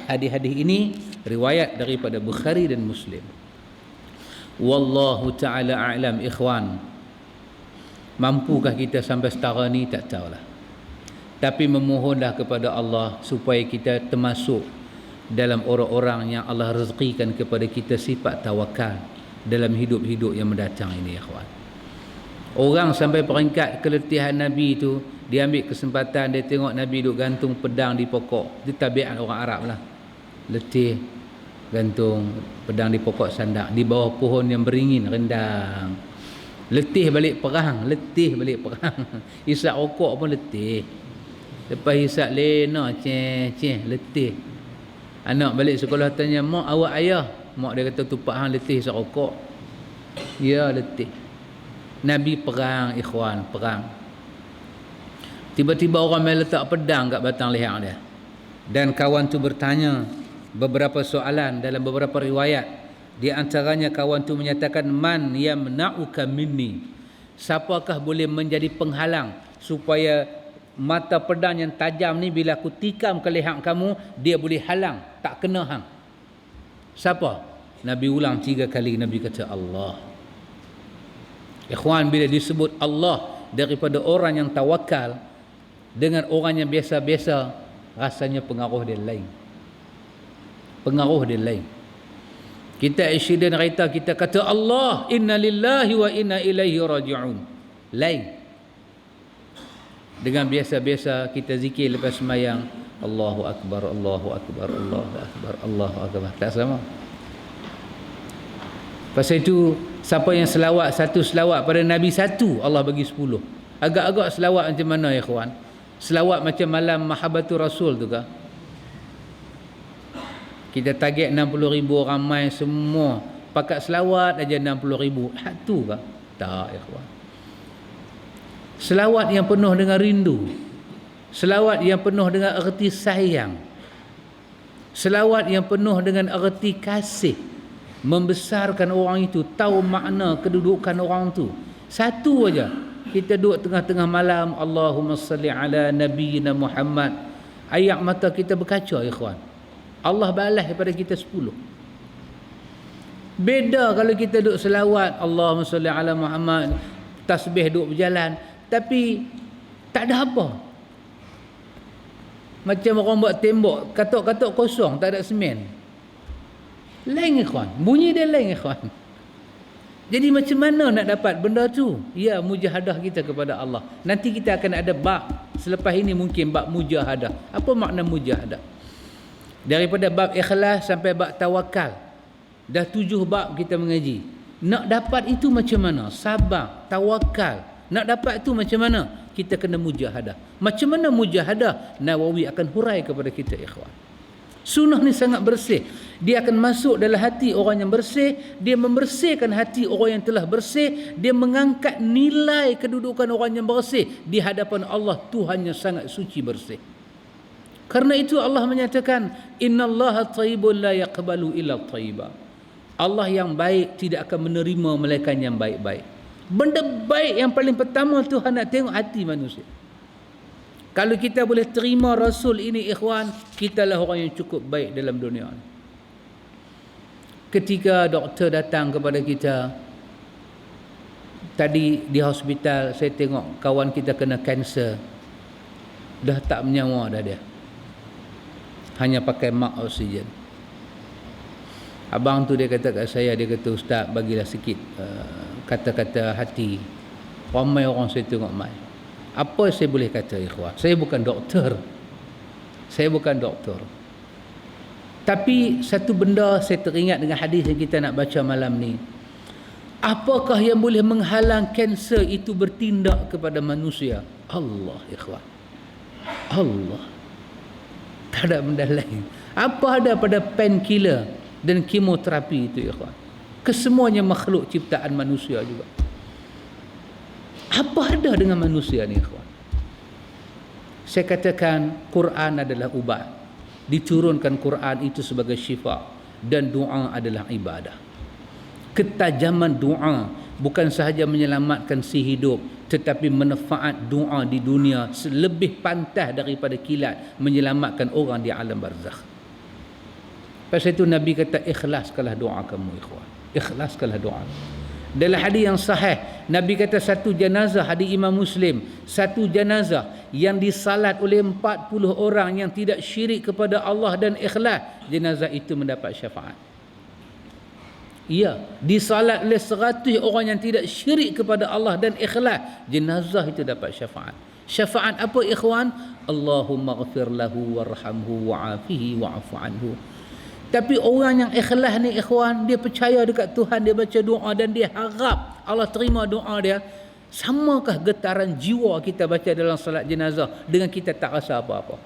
Hadis-hadis ini riwayat daripada Bukhari dan Muslim. Wallahu ta'ala a'lam. Ikhwan, mampukah kita sampai setara ni? Tak tahulah. Tapi memohonlah kepada Allah supaya kita termasuk dalam orang-orang yang Allah rezekikan kepada kita sifat tawakal dalam hidup-hidup yang mendatang ini, ikhwan. Orang sampai peringkat keletihan Nabi itu, dia ambil kesempatan, dia tengok Nabi duduk gantung pedang di pokok. Dia tabiat orang Arab lah. Letih, gantung pedang di pokok sandak, di bawah pohon yang beringin, rendang. Letih balik perang, letih balik perang. Hisap rokok pun letih. Lepas hisap lena, letih. Anak balik sekolah tanya, mak, awak ayah? Mak dia kata, tupak hang letih hisap rokok. Ya, letih. Nabi perang, ikhwan, perang. Tiba-tiba orang main letak pedang kat batang leher dia. Dan kawan tu bertanya beberapa soalan dalam beberapa riwayat. Di antaranya kawan tu menyatakan, man yamna'uka minni, siapakah boleh menjadi penghalang supaya mata pedang yang tajam ni bila aku tikam ke leher kamu, dia boleh halang, tak kena hang. Siapa? Nabi ulang 3 kali. Nabi kata Allah. Ikhwan, bila disebut Allah daripada orang yang tawakal dengan orang yang biasa-biasa, rasanya pengaruh dia lain. Pengaruh dia lain. Kita accident kereta, kita kata Allah, inna lillahi wa inna ilaihi raji'un. Lain. Dengan biasa-biasa kita zikir lepas sembahyang, Allahu Akbar, Allahu Akbar, Allahu Akbar, Allahu Akbar. Tak sama. Pasal itu, siapa yang selawat satu selawat pada Nabi satu, Allah bagi 10. Agak-agak selawat macam mana ya kawan? Selawat macam malam Mahabbatur Rasul tu kah? Kita target 60,000 orang main semua, pakat selawat aja 60,000. Hak tu kah? Tak ya kawan. Selawat yang penuh dengan rindu, selawat yang penuh dengan erti sayang, selawat yang penuh dengan erti kasih, membesarkan orang itu, tahu makna kedudukan orang tu. Satu aja. Kita duduk tengah-tengah malam, Allahumma salli ala nabiyyina Muhammad. Air mata kita berkaca, ikhwan. Allah balas daripada kita 10. Beda kalau kita duduk selawat, Allahumma salli ala Muhammad, tasbih duduk berjalan, tapi tak ada apa. Macam orang buat tembok, katok-katok kosong, tak ada semen. Lain ikhwan, bunyi dia lain ikhwan. Jadi macam mana nak dapat benda tu? Ya, mujahadah kita kepada Allah. Nanti kita akan ada bab, selepas ini mungkin bab mujahadah. Apa makna mujahadah? Daripada bab ikhlas sampai bab tawakal, dah 7 bab kita mengaji. Nak dapat itu macam mana? Sabar, tawakal. Nak dapat itu macam mana? Kita kena mujahadah. Macam mana mujahadah? Nawawi akan hurai kepada kita ikhwan. Sunnah ni sangat bersih. Dia akan masuk dalam hati orang yang bersih. Dia membersihkan hati orang yang telah bersih. Dia mengangkat nilai kedudukan orang yang bersih di hadapan Allah. Tuhan yang sangat suci bersih. Karena itu Allah menyatakan, innallaha thayyibun la yaqbalu illa thayyiba. Allah yang baik tidak akan menerima melainkan yang baik-baik. Benda baik yang paling pertama Tuhan nak tengok hati manusia. Kalau kita boleh terima Rasul ini ikhwan, kitalah orang yang cukup baik dalam dunia ini. Ketika doktor datang kepada kita, tadi di hospital saya tengok kawan kita kena kanser, dah tak menyawa dah dia, hanya pakai mak oksigen. Abang tu dia kata kat saya, dia kata, Ustaz bagilah sikit kata-kata hati. Ramai orang saya tengok mai. Apa saya boleh kata ikhwan? Saya bukan doktor. Saya bukan doktor. Tapi satu benda saya teringat dengan hadis yang kita nak baca malam ni. Apakah yang boleh menghalang kanser itu bertindak kepada manusia? Allah ikhwan. Allah. Tak ada benda lain. Apa ada pada painkiller dan kemoterapi itu ikhwan? Kesemuanya makhluk ciptaan manusia juga. Apa ada dengan manusia ni ikhwan? Saya katakan Quran adalah ubat. Diturunkan Quran itu sebagai syifa, dan doa adalah ibadah. Ketajaman doa bukan sahaja menyelamatkan si hidup, tetapi manfaat doa di dunia lebih pantas daripada kilat menyelamatkan orang di alam barzakh. Pasal itu Nabi kata, ikhlaskanlah doa kamu ikhwan. Ikhlaskanlah doa. Dalam hadis yang sahih, Nabi kata satu jenazah, hadis Imam Muslim, satu jenazah yang disalat oleh 40 orang yang tidak syirik kepada Allah dan ikhlas, jenazah itu mendapat syafaat. Ya, disalat oleh 100 orang yang tidak syirik kepada Allah dan ikhlas, jenazah itu dapat syafaat. Syafaat apa ikhwan? Allahumma ghafir lahu warhamhu wa'afihi wa'afu anhu. Tapi orang yang ikhlas ni ikhwan, dia percaya dekat Tuhan, dia baca doa dan dia harap Allah terima doa dia. Samakah getaran jiwa kita baca dalam salat jenazah dengan kita tak rasa apa-apa?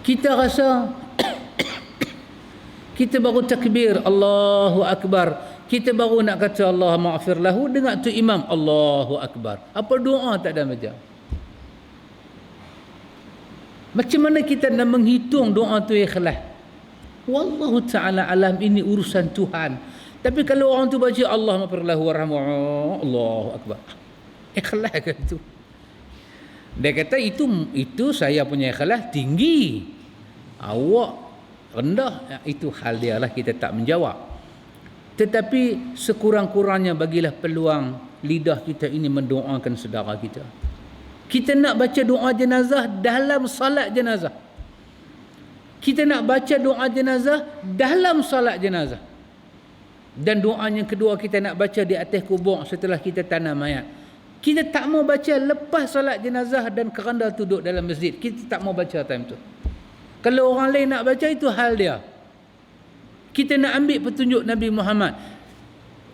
Kita rasa kita baru takbir Allahu Akbar, Kita baru nak kata Allah maghfir lahu, dengar tu imam Allahu akbar. Apa doa tak ada macam. Macam mana kita nak menghitung doa tu ikhlas? Wallahu ta'ala alam, ini urusan Tuhan. Tapi kalau orang tu baca Allah maghfir lahu warhamhu, Allahu akbar, ikhlas ke itu? Dia kata itu saya punya ikhlas tinggi, awak rendah. Itu hal dia lah, kita tak menjawab. Tetapi sekurang-kurangnya bagilah peluang lidah kita ini mendoakan saudara kita. Kita nak baca doa jenazah dalam salat jenazah. Kita nak baca doa jenazah dalam salat jenazah. Dan doa yang kedua kita nak baca di atas kubur setelah kita tanam mayat. Kita tak mau baca lepas salat jenazah dan keranda duduk dalam masjid. Kita tak mau baca time tu. Kalau orang lain nak baca, itu hal dia. Kita nak ambil petunjuk Nabi Muhammad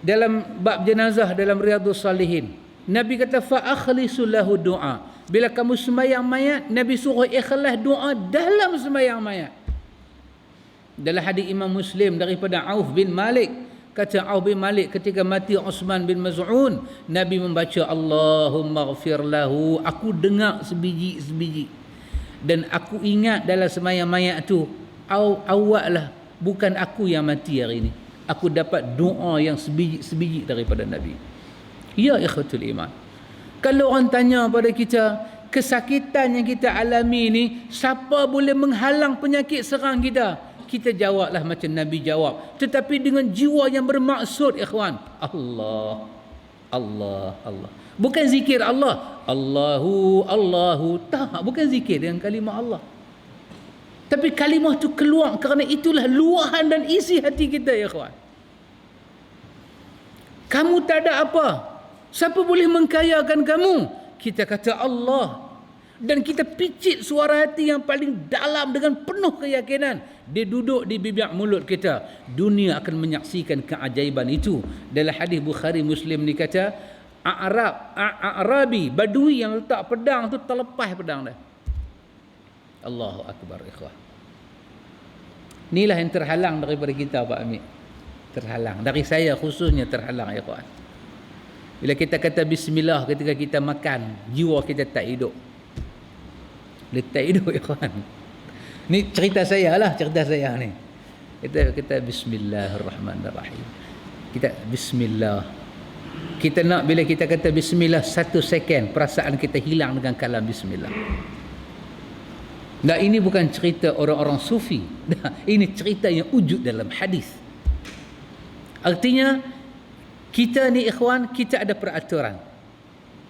dalam bab jenazah dalam Riyadhus Salihin. Nabi kata fa akhlisu lahu doa. Bila kamu sembahyang mayat, Nabi suruh ikhlas doa dalam sembahyang mayat. Dalam hadis Imam Muslim daripada Auf bin Malik, kata Auf bin Malik ketika mati Uthman bin Maz'un, Nabi membaca Allahumma ghfir lahu. Aku dengar sebiji-sebiji dan aku ingat dalam sembahyang mayat tu, awak lah, bukan aku yang mati hari ini. Aku dapat doa yang sebiji-sebiji daripada Nabi. Ya ikhwatul iman, kalau orang tanya pada kita, kesakitan yang kita alami ni, siapa boleh menghalang penyakit serang kita? Kita jawablah macam Nabi jawab, tetapi dengan jiwa yang bermaksud, ikhwan. Allah, Allah, Allah. Bukan zikir Allah, Allahu, Allahu. Tak, bukan zikir dengan kalimah Allah. Tapi kalimah tu keluar kerana itulah luahan dan isi hati kita, ya ikhwan. Kamu tak ada apa, siapa boleh mengkayakan kamu? Kita kata Allah. Dan kita picit suara hati yang paling dalam dengan penuh keyakinan. Dia duduk di bibir mulut kita. Dunia akan menyaksikan keajaiban itu. Dalam hadis Bukhari Muslim ni kata, Arabi, Badui yang letak pedang tu terlepas pedang dah. Allahu Akbar, ikhwah. Inilah yang terhalang daripada kita, Pak Amir. Terhalang. Dari saya khususnya terhalang, ya kawan. Bila kita kata bismillah ketika kita makan, jiwa kita tak hidup. Letak hidup, ya kawan. Ni cerita saya lah, cerita saya ni. Kita bismillahirrahmanirrahim. Kita bismillah. Kita nak bila kita kata bismillah 1 second, perasaan kita hilang dengan kalam bismillah. Nah, ini bukan cerita orang-orang sufi. Nah, ini cerita yang wujud dalam hadis. Artinya kita ni ikhwan, kita ada peraturan.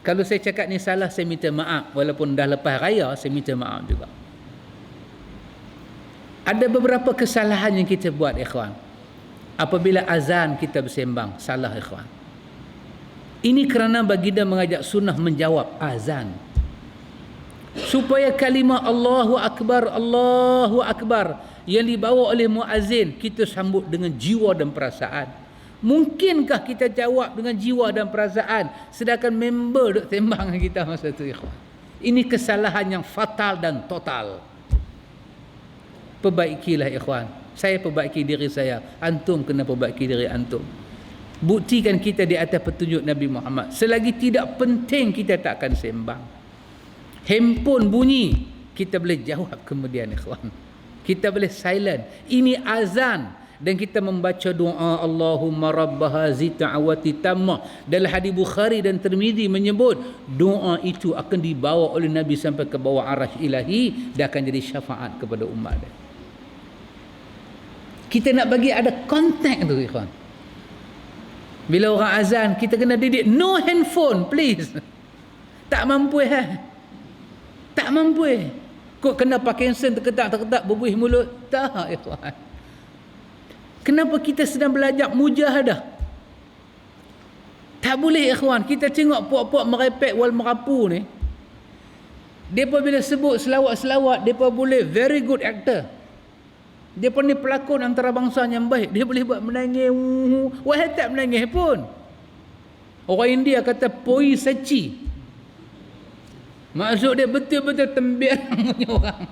Kalau saya cakap ni salah, saya minta maaf. Walaupun dah lepas raya, saya minta maaf juga. Ada beberapa kesalahan yang kita buat, ikhwan. Apabila azan kita bersembang, salah, ikhwan. Ini kerana baginda mengajak sunnah menjawab azan. Supaya kalimah Allahu Akbar yang dibawa oleh muazzin, kita sambut dengan jiwa dan perasaan. Mungkinkah kita jawab dengan jiwa dan perasaan sedangkan member duk sembang dengan kita masa tu, ikhwan? Ini kesalahan yang fatal dan total. Perbaikilah, ikhwan. Saya perbaiki diri saya, antum kena perbaiki diri antum. Buktikan kita di atas petunjuk Nabi Muhammad. Selagi tidak penting, kita tak akan sembang. Handphone bunyi, kita boleh jawab kemudian, ikhwan. Kita boleh silent. Ini azan. Dan kita membaca doa Allahumma rabbaha zita'awati tammah. Dalam hadis Bukhari dan Tirmizi menyebut doa itu akan dibawa oleh Nabi sampai ke bawah arasy ilahi dan akan jadi syafaat kepada umat dia. Kita nak bagi ada kontak tu, ikhwan. Bila orang azan, kita kena didik no handphone please. Tak mampu, tak mampu. Kok kena Parkinson terketak berbuih mulut? Tak, ikhwan. Kenapa kita sedang belajar mujahadah? Tak boleh, ikhwan. Kita tengok puak-puak merepek wal merapu ni. Mereka bila sebut selawat-selawat, mereka boleh very good actor. Mereka ni pelakon antarabangsa yang baik. Dia boleh buat menangis. Wahai tak menangis pun. Orang India kata poi saci. Maksud dia betul-betul temberang punya orang.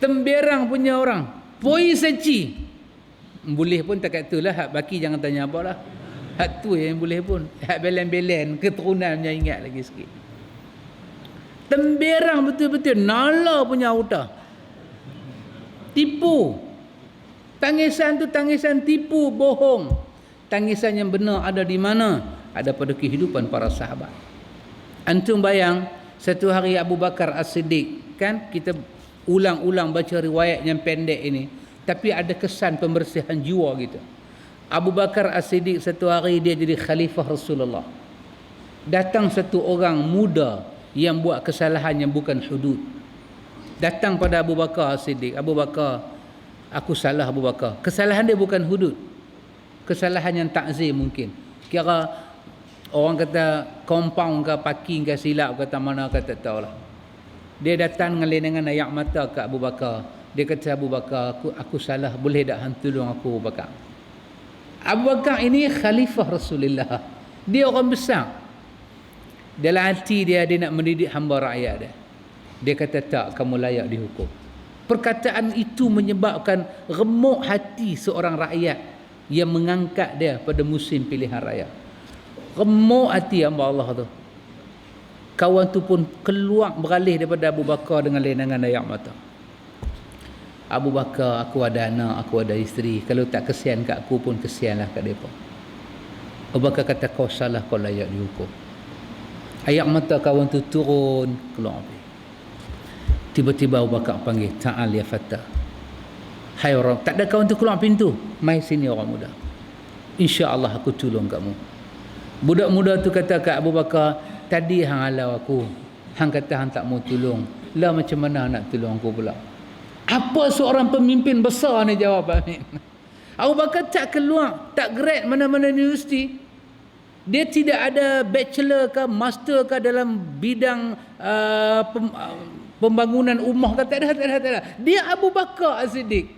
Temberang punya orang. Poi saci. Boleh pun tak kat tu lah. Hak baki jangan tanya apa lah. Hak tu yang boleh pun. Hak belen-belen keturunannya ingat lagi sikit. Temberang betul-betul. Nala punya auta. Tipu. Tangisan tu tangisan tipu, bohong. Tangisan yang benar ada di mana? Ada pada kehidupan para sahabat. Antum bayang, satu hari Abu Bakar As-Siddiq, kan kita ulang-ulang baca riwayat yang pendek ini, tapi ada kesan pembersihan jiwa gitu. Abu Bakar As-Siddiq satu hari dia jadi khalifah Rasulullah. Datang satu orang muda yang buat kesalahan yang bukan hudud. Datang pada Abu Bakar As-Siddiq, Abu Bakar, aku salah Abu Bakar. Kesalahan dia bukan hudud. Kesalahan yang takzir mungkin. Kira orang kata compound ke parking ke silap kata mana kata tahu lah. Dia datang dengan ayak mata ke Abu Bakar. Dia kata, Abu Bakar, aku salah, boleh tak hang tolong aku Abu Bakar? Abu Bakar ini khalifah Rasulullah. Dia orang besar. Dalam hati dia nak mendidik hamba rakyat dia. Dia kata tak, kamu layak dihukum. Perkataan itu menyebabkan remuk hati seorang rakyat yang mengangkat dia pada musim pilihan raya. Remuk hati hamba Allah tu. Kawan tu pun keluar beralih daripada Abu Bakar dengan lenangan air mata. Abu Bakar, aku ada anak, aku ada isteri. Kalau tak kesian kat aku pun kesianlah kat mereka. Abu Bakar kata, kau salah, kau layak dihukum. Air mata kawan tu turun, keluar. Tiba-tiba Abu Bakar panggil, ta'al ya fatah. Hai orang, tak ada kawan tu keluar pintu. Mai sini orang muda. InsyaAllah aku tolong kamu. Budak muda tu kata kat Abu Bakar, tadi hang halau aku. Hang kata hang tak mau tolong. Lah macam mana nak tolong aku pula? Apa seorang pemimpin besar ni jawab Amin. Abu Bakar tak keluar, tak grad mana-mana universiti. Dia tidak ada bachelor ke master ke dalam bidang pembangunan ummah ke, tak ada. Dia Abu Bakar As-Siddiq.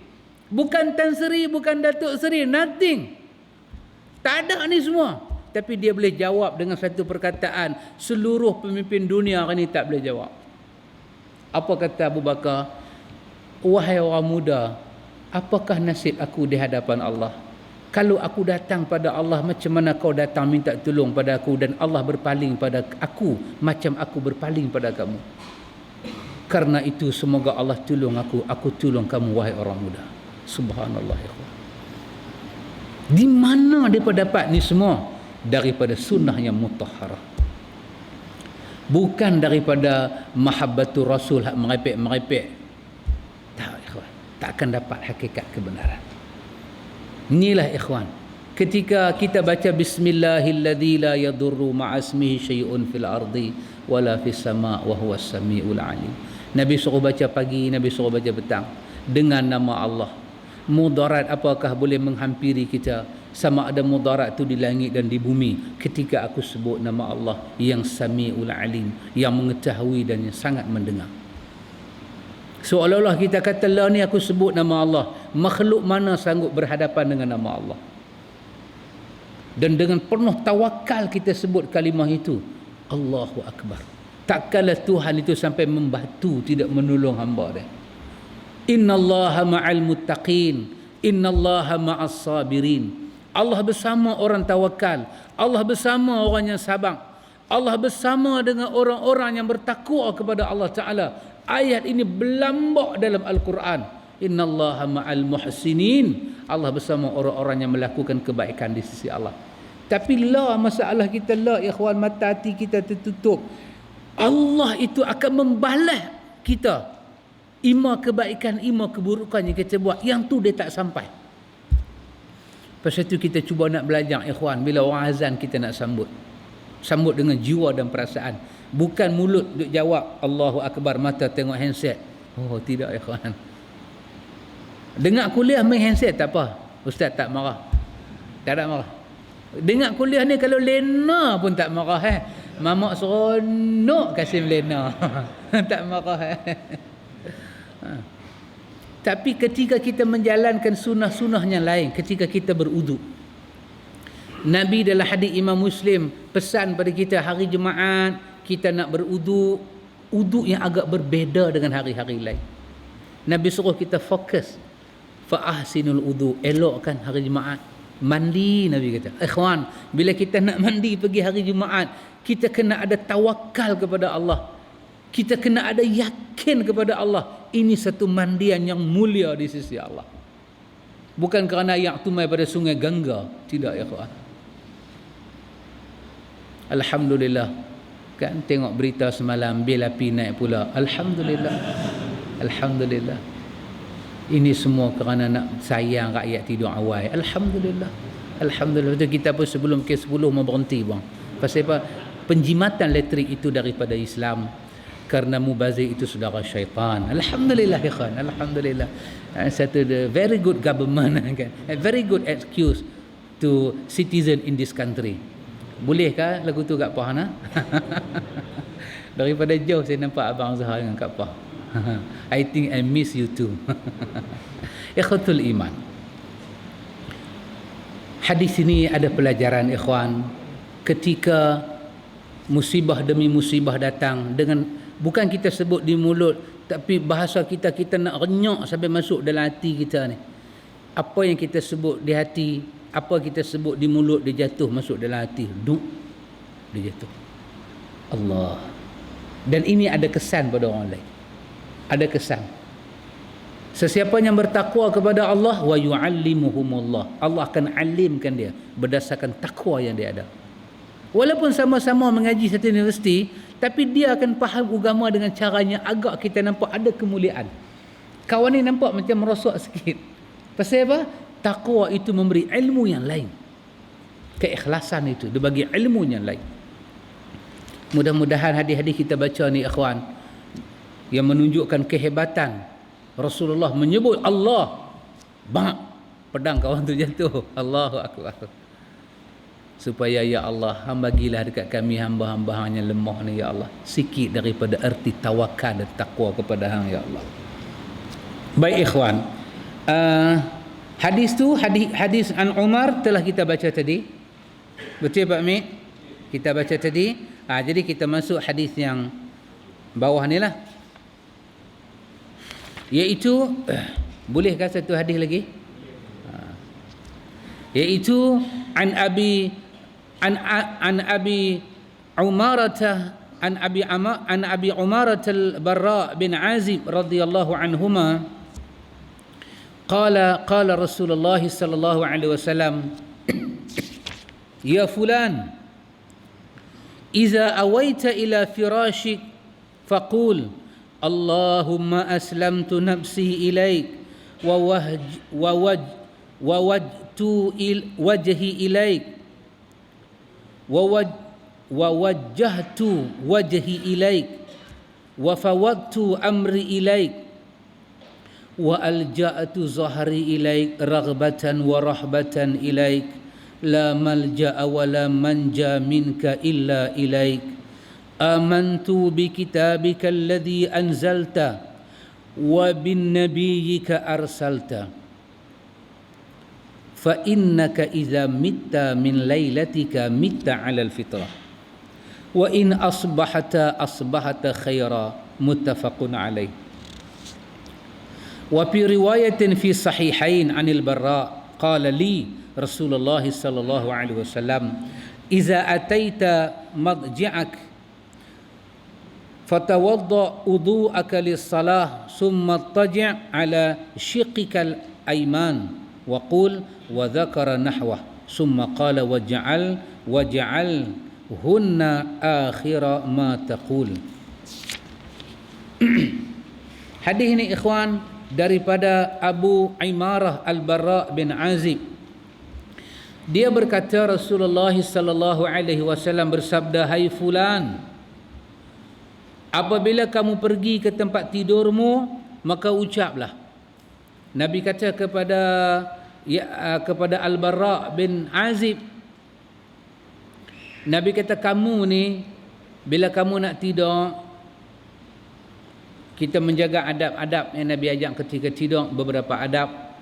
Bukan Tan Sri, bukan Datuk Seri, nothing. Tak ada ni semua. Tapi dia boleh jawab dengan satu perkataan seluruh pemimpin dunia hari ni tak boleh jawab. Apa kata Abu Bakar? Wahai orang muda, apakah nasib aku di hadapan Allah? Kalau aku datang pada Allah, macam mana kau datang minta tolong pada aku dan Allah berpaling pada aku macam aku berpaling pada kamu? Karena itu semoga Allah tolong aku tolong kamu wahai orang muda. Subhanallah ya Allah. Di mana dia dapat ni semua? Daripada sunnah yang mutahharah. Bukan daripada mahabbatul Rasul hak merepek-merepek. Tak ikhwan, tak akan dapat hakikat kebenaran. Inilah ikhwan, ketika kita baca bismillahilladzi la yadurru ma'asmihi syai'un fil ardi wala fis sama' wa huwas samiul alim. Nabi suruh baca pagi, Nabi suruh baca petang dengan nama Allah. Mudarat apakah boleh menghampiri kita sama ada mudarat tu di langit dan di bumi ketika aku sebut nama Allah yang Samiul Alim, yang mengetahui dan yang sangat mendengar. Seolah-olah kita kata lah ni aku sebut nama Allah, makhluk mana sanggup berhadapan dengan nama Allah? Dan dengan penuh tawakal kita sebut kalimah itu, Allahu Akbar. Takkanlah Tuhan itu sampai membatu tidak menolong hamba dia. Innallaha ma'al muttaqin, innallaha ma'as sabirin. Allah bersama orang tawakal, Allah bersama orang yang sabar, Allah bersama dengan orang-orang yang bertakwa kepada Allah Ta'ala. Ayat ini berlambak dalam Al-Quran. Innallaha ma'al muhsinin. Allah bersama orang-orang yang melakukan kebaikan di sisi Allah. Tapi lah masalah kita lah ikhwan, mata hati kita tertutup. Allah itu akan membalas kita. Ima kebaikan, ima keburukan yang kita buat. Yang tu dia tak sampai. Pasal itu kita cuba nak belajar ikhwan. Bila orang azan kita nak sambut. Sambut dengan jiwa dan perasaan. Bukan mulut duk jawab Allahu Akbar, mata tengok handset. Oh tidak ikhwan. Dengar kuliah main handset tak apa. Ustaz tak marah. Tak ada marah. Dengar kuliah ni kalau lena pun tak marah Mamak seronok Kasim lena. Tak marah Tapi ketika kita menjalankan sunnah-sunnah yang lain, ketika kita berwuduk, Nabi dalam hadis Imam Muslim pesan pada kita hari Jumaat kita nak berwuduk, wuduk yang agak berbeza dengan hari-hari lain. Nabi suruh kita fokus fa ahsinul wudu, elokkan hari Jumaat mandi. Nabi kata, ikhwan, bila kita nak mandi pergi hari Jumaat, kita kena ada tawakal kepada Allah, kita kena ada yakin kepada Allah. Ini satu mandian yang mulia di sisi Allah, bukan kerana yang tumai pada sungai Gangga, tidak ya kawan. Alhamdulillah, kan tengok berita semalam bil api naik pula. Alhamdulillah, alhamdulillah. Ini semua kerana nak sayang rakyat tidur awal. Alhamdulillah, alhamdulillah. Betul, kita pun sebelum ke 10 mau berhenti bang. Pasal apa? Penjimatan elektrik itu daripada Islam, kerana mubazir itu saudara syaitan. Alhamdulillah ya khan, alhamdulillah. Satu the very good government kan, a very good excuse to citizen in this country. Bolehkah lagu tu Kak Pah nak? Daripada jauh saya nampak Abang Zahar dengan Kak Pah. I think I miss you too. Ikhwatul iman, hadis ini ada pelajaran ikhwan. Ketika musibah demi musibah datang, dengan bukan kita sebut di mulut, tapi bahasa kita nak renyok sampai masuk dalam hati kita ni. Apa yang kita sebut di hati, apa kita sebut di mulut, dia jatuh masuk dalam hati. Dia jatuh. Allah. Dan ini ada kesan pada orang lain. Ada kesan. Sesiapa yang bertakwa kepada Allah, wa yu'allimuhumullah, Allah akan alimkan dia berdasarkan takwa yang dia ada. Walaupun sama-sama mengaji satu universiti, tapi dia akan faham agama dengan caranya agak kita nampak ada kemuliaan. Kawan ni nampak macam merosot sikit. Pasal apa? Takwa itu memberi ilmu yang lain. Keikhlasan itu dia bagi ilmu yang lain. Mudah-mudahan hadis-hadis kita baca ni ikhwan, yang menunjukkan kehebatan Rasulullah menyebut Allah, bang, pedang kawan tu jatuh. Allahu akbar. Supaya ya Allah, hamba bagilah dekat kami hamba-hamba hang yang lemah ni ya Allah, sikit daripada erti tawakal dan takwa kepada hang ya Allah. Baik ikhwan, hadis tu hadis an Umar telah kita baca tadi. Betul Pak Mik? Kita baca tadi. Jadi kita masuk hadis yang bawah ni lah, iaitu bolehkah satu hadis lagi? Iaitu an Abi Umarah al-Barra bin Azib radhiyallahu anhuma qala Rasulullah sallallahu alaihi wasallam, ya fulan, idza awaita ila firashik faqul Allahumma aslamtu nafsi ilaik wa wajtu wajhi ilaik wa wajjahtu wajhi ilaik wa fawwadtu amri ilaik wa alja'tu zahri ilaik raghbatan wa rahbatan ilaik la malja'a wa la manja minka illa ilaik amantu bi kitabika alladhi anzalta wa bin nabiyyika arsalta fa innaka idza mitta min lailatika mitta 'ala al-fitrah wa in asbahata khaira, muttafaqun alaih. Wa fi riwayatin fi sahihain 'anil Barra qala li Rasulullah sallallahu alaihi wasallam, idza ataita madji'ak fatawadda wudu'aka lis-salah summa taji' ala shiqqikal ayman wa qul wa dhakara nahwa summa qala waj'al hunna akhira ma taqul. Hadis ini ikhwan daripada Abu Umarah al-Barra bin Azib. Dia berkata Rasulullah sallallahu alaihi wasallam bersabda, hai fulan, apabila kamu pergi ke tempat tidurmu, maka ucaplah. Nabi kata kepada Al-Barra bin Azib, Nabi kata, kamu ni bila kamu nak tidur, kita menjaga adab-adab yang Nabi ajak ketika tidur. Beberapa adab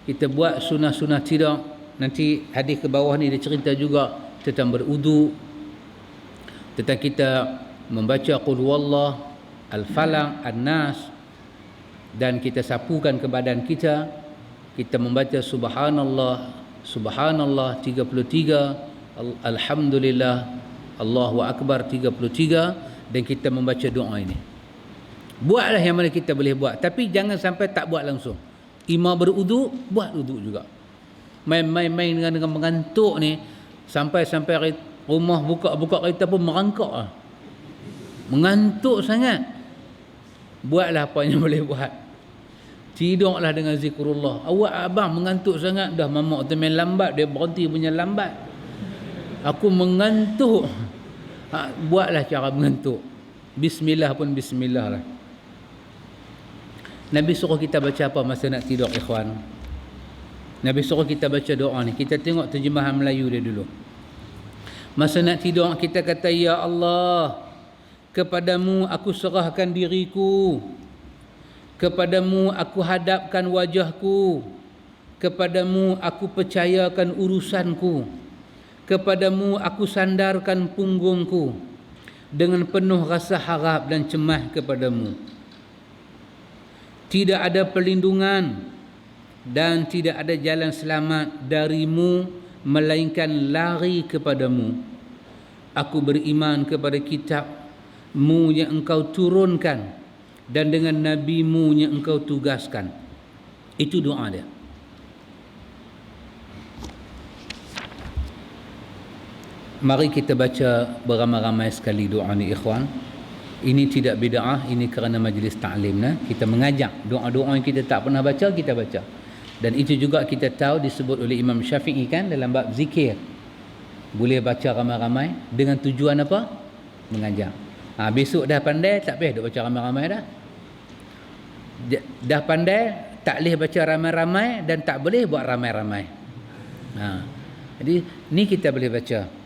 kita buat, sunah-sunah tidur. Nanti hadis ke bawah ni dia cerita juga tentang berudu, tentang kita membaca qul huwallah, al-falaq, an-nas, dan kita sapukan ke badan kita. kita membaca subhanallah, subhanallah 33, alhamdulillah, Allahu akbar 33, dan kita membaca doa ini. Buatlah yang mana kita boleh buat, tapi jangan sampai tak buat langsung. Imam berwuduk, buat wuduk juga. Main-main dengan mengantuk ni, sampai rumah buka kereta pun merangkak lah. Mengantuk sangat. Buatlah apa yang boleh buat. Tidurlah dengan zikrullah. Awak abang mengantuk sangat, dah mamak tu main lambat, dia berhenti punya lambat. Aku mengantuk. Buatlah cara mengantuk. Bismillah pun bismillah lah. Nabi suruh kita baca apa masa nak tidur, ikhwan? Nabi suruh kita baca doa ni. Kita tengok terjemahan Melayu dia dulu. Masa nak tidur kita kata, ya Allah, kepadamu aku serahkan diriku, kepadamu aku hadapkan wajahku, kepadamu aku percayakan urusanku, kepadamu aku sandarkan punggungku, dengan penuh rasa harap dan cemas kepadamu. Tidak ada perlindungan dan tidak ada jalan selamat darimu melainkan lari kepadamu. Aku beriman kepada kitab-Mu yang engkau turunkan dan dengan Nabi-Mu yang engkau tugaskan. Itu doa dia. Mari kita baca beramai-ramai sekali doa ni, ikhwan. Ini tidak bid'ah, ini kerana majlis ta'lim nah. Kita mengajak doa-doa yang kita tak pernah baca, kita baca. Dan itu juga kita tahu disebut oleh Imam Syafi'i kan dalam bab zikir. Boleh baca ramai-ramai dengan tujuan apa? Mengajak. Besok dah pandai, tak payah duk baca ramai-ramai dah. Dah pandai, tak boleh baca ramai-ramai dan tak boleh buat ramai-ramai. Jadi ni kita boleh baca.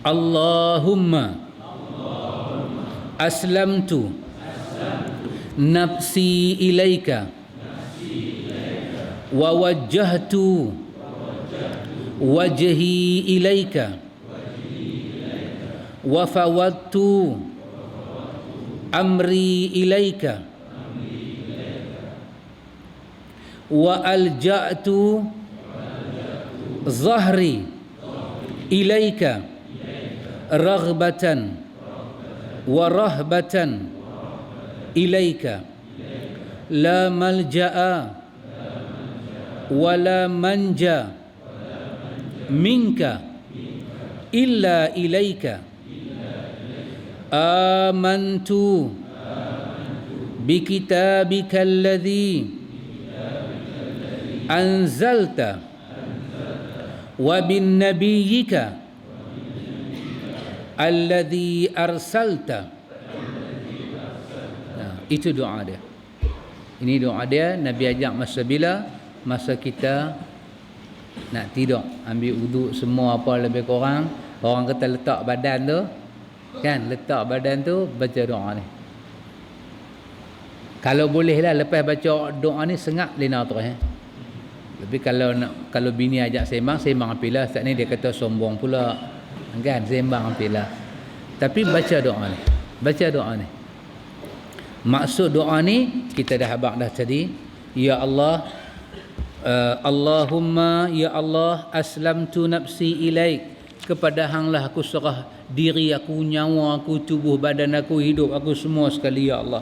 Allahumma aslamtu nafsi ilaika wa wajjahtu wajhi ilaika wa fawwadtu amri ilaika wa alja'tu zahri ilaika raghbatan wa rahbatan ilaika la malja'a wa la manja minka illa ilaika amantu bi kitabika alladhi anzalta wa bin nabiyyika alladhi arsalta. Itu doa dia. Ini doa dia. Nabi ajak masa bila? Masa kita nak tidur, ambil wuduk semua apa lebih kurang. Orang kata letak badan tu kan, letak badan tu baca doa ni. Kalau boleh lah lepas baca doa ni sengak lena terus Tapi kalau bini ajak sembang apilah. Saat ni dia kata sombong pula kan, sembang apilah. Tapi baca doa ni. Baca doa ni. Maksud doa ni kita dah habaq dah tadi. Ya Allah, Allahumma ya Allah, aslamtu nafsi ilaik, kepada Hanglah aku serah diri aku, nyawa aku, tubuh badan aku, hidup aku semua sekali ya Allah.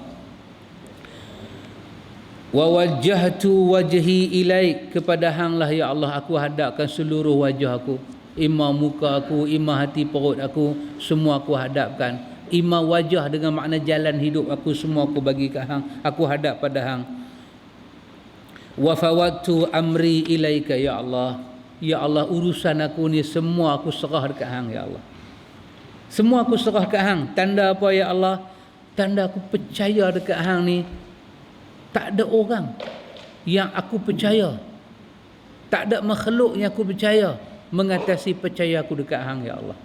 Wa wajjahtu wajhi ilaik, kepada Hanglah ya Allah aku hadapkan seluruh wajah aku, imam muka aku, imam hati perut aku, semua aku hadapkan. Imam wajah dengan makna jalan hidup aku, semua aku bagi ke Hang, aku hadap pada Hang. Wa fawattu amri ilaika ya Allah. Ya Allah, urusan aku ni semua aku serah dekat Hang ya Allah. Semua aku serah dekat Hang. Tanda apa ya Allah? Tanda aku percaya dekat Hang ni. Tak ada orang yang aku percaya, tak ada makhluk yang aku percaya mengatasi percaya aku dekat Hang ya Allah.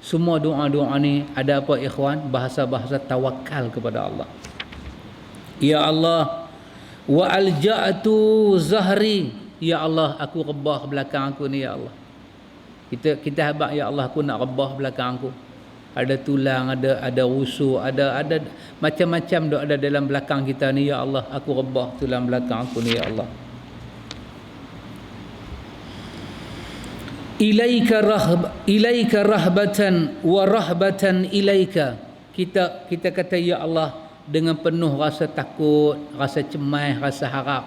Semua doa-doa ni ada apa ikhwan? Bahasa-bahasa tawakal kepada Allah. Ya Allah, wa alja'tu zahri, ya Allah aku rebah belakang aku ni ya Allah. Kita habaq ya Allah, aku nak rebah belakang aku. Ada tulang, ada rusuk, ada macam-macam dok ada dalam belakang kita ni ya Allah, aku rebah tulang belakang aku ni ya Allah. ilaika rahbatan wa rahbatan ilaika. Kita kata ya Allah dengan penuh rasa takut, rasa cemas, rasa harap.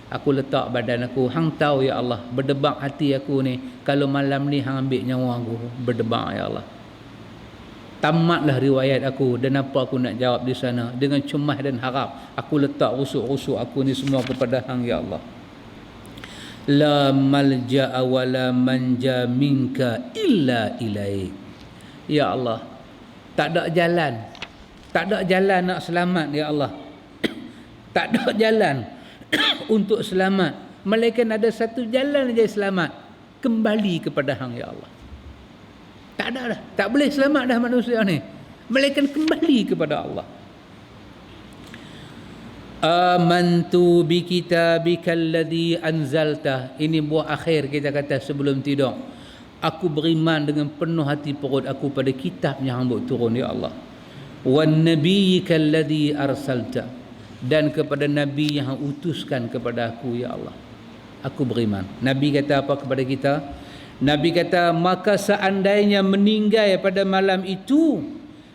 Aku letak badan aku, hang tahu ya Allah, berdebak hati aku ni, kalau malam ni hang ambil nyawa aku, berdebak ya Allah. Tamatlah riwayat aku dan apa aku nak jawab di sana, dengan cemas dan harap aku letak rusuk-rusuk aku ni semua kepada hang ya Allah. La malja'a wa la manja minka illa ilaik. Ya Allah, tak ada jalan nak selamat ya Allah. Tak ada jalan untuk selamat, melainkan ada satu jalan saja selamat, kembali kepada hang ya Allah. Tak ada dah, tak boleh selamat dah manusia ni, melainkan kembali kepada Allah. Amantu bi kitabikal ladzi anzalta. Ini buah akhir kita kata sebelum tidur. Aku beriman dengan penuh hati perut aku pada kitab yang hang buat turun ya Allah. Wan nabiyyikal ladzi arsalta, dan kepada nabi yang hang utuskan kepada aku ya Allah. Aku beriman. Nabi kata apa kepada kita? Nabi kata, maka seandainya meninggal pada malam itu,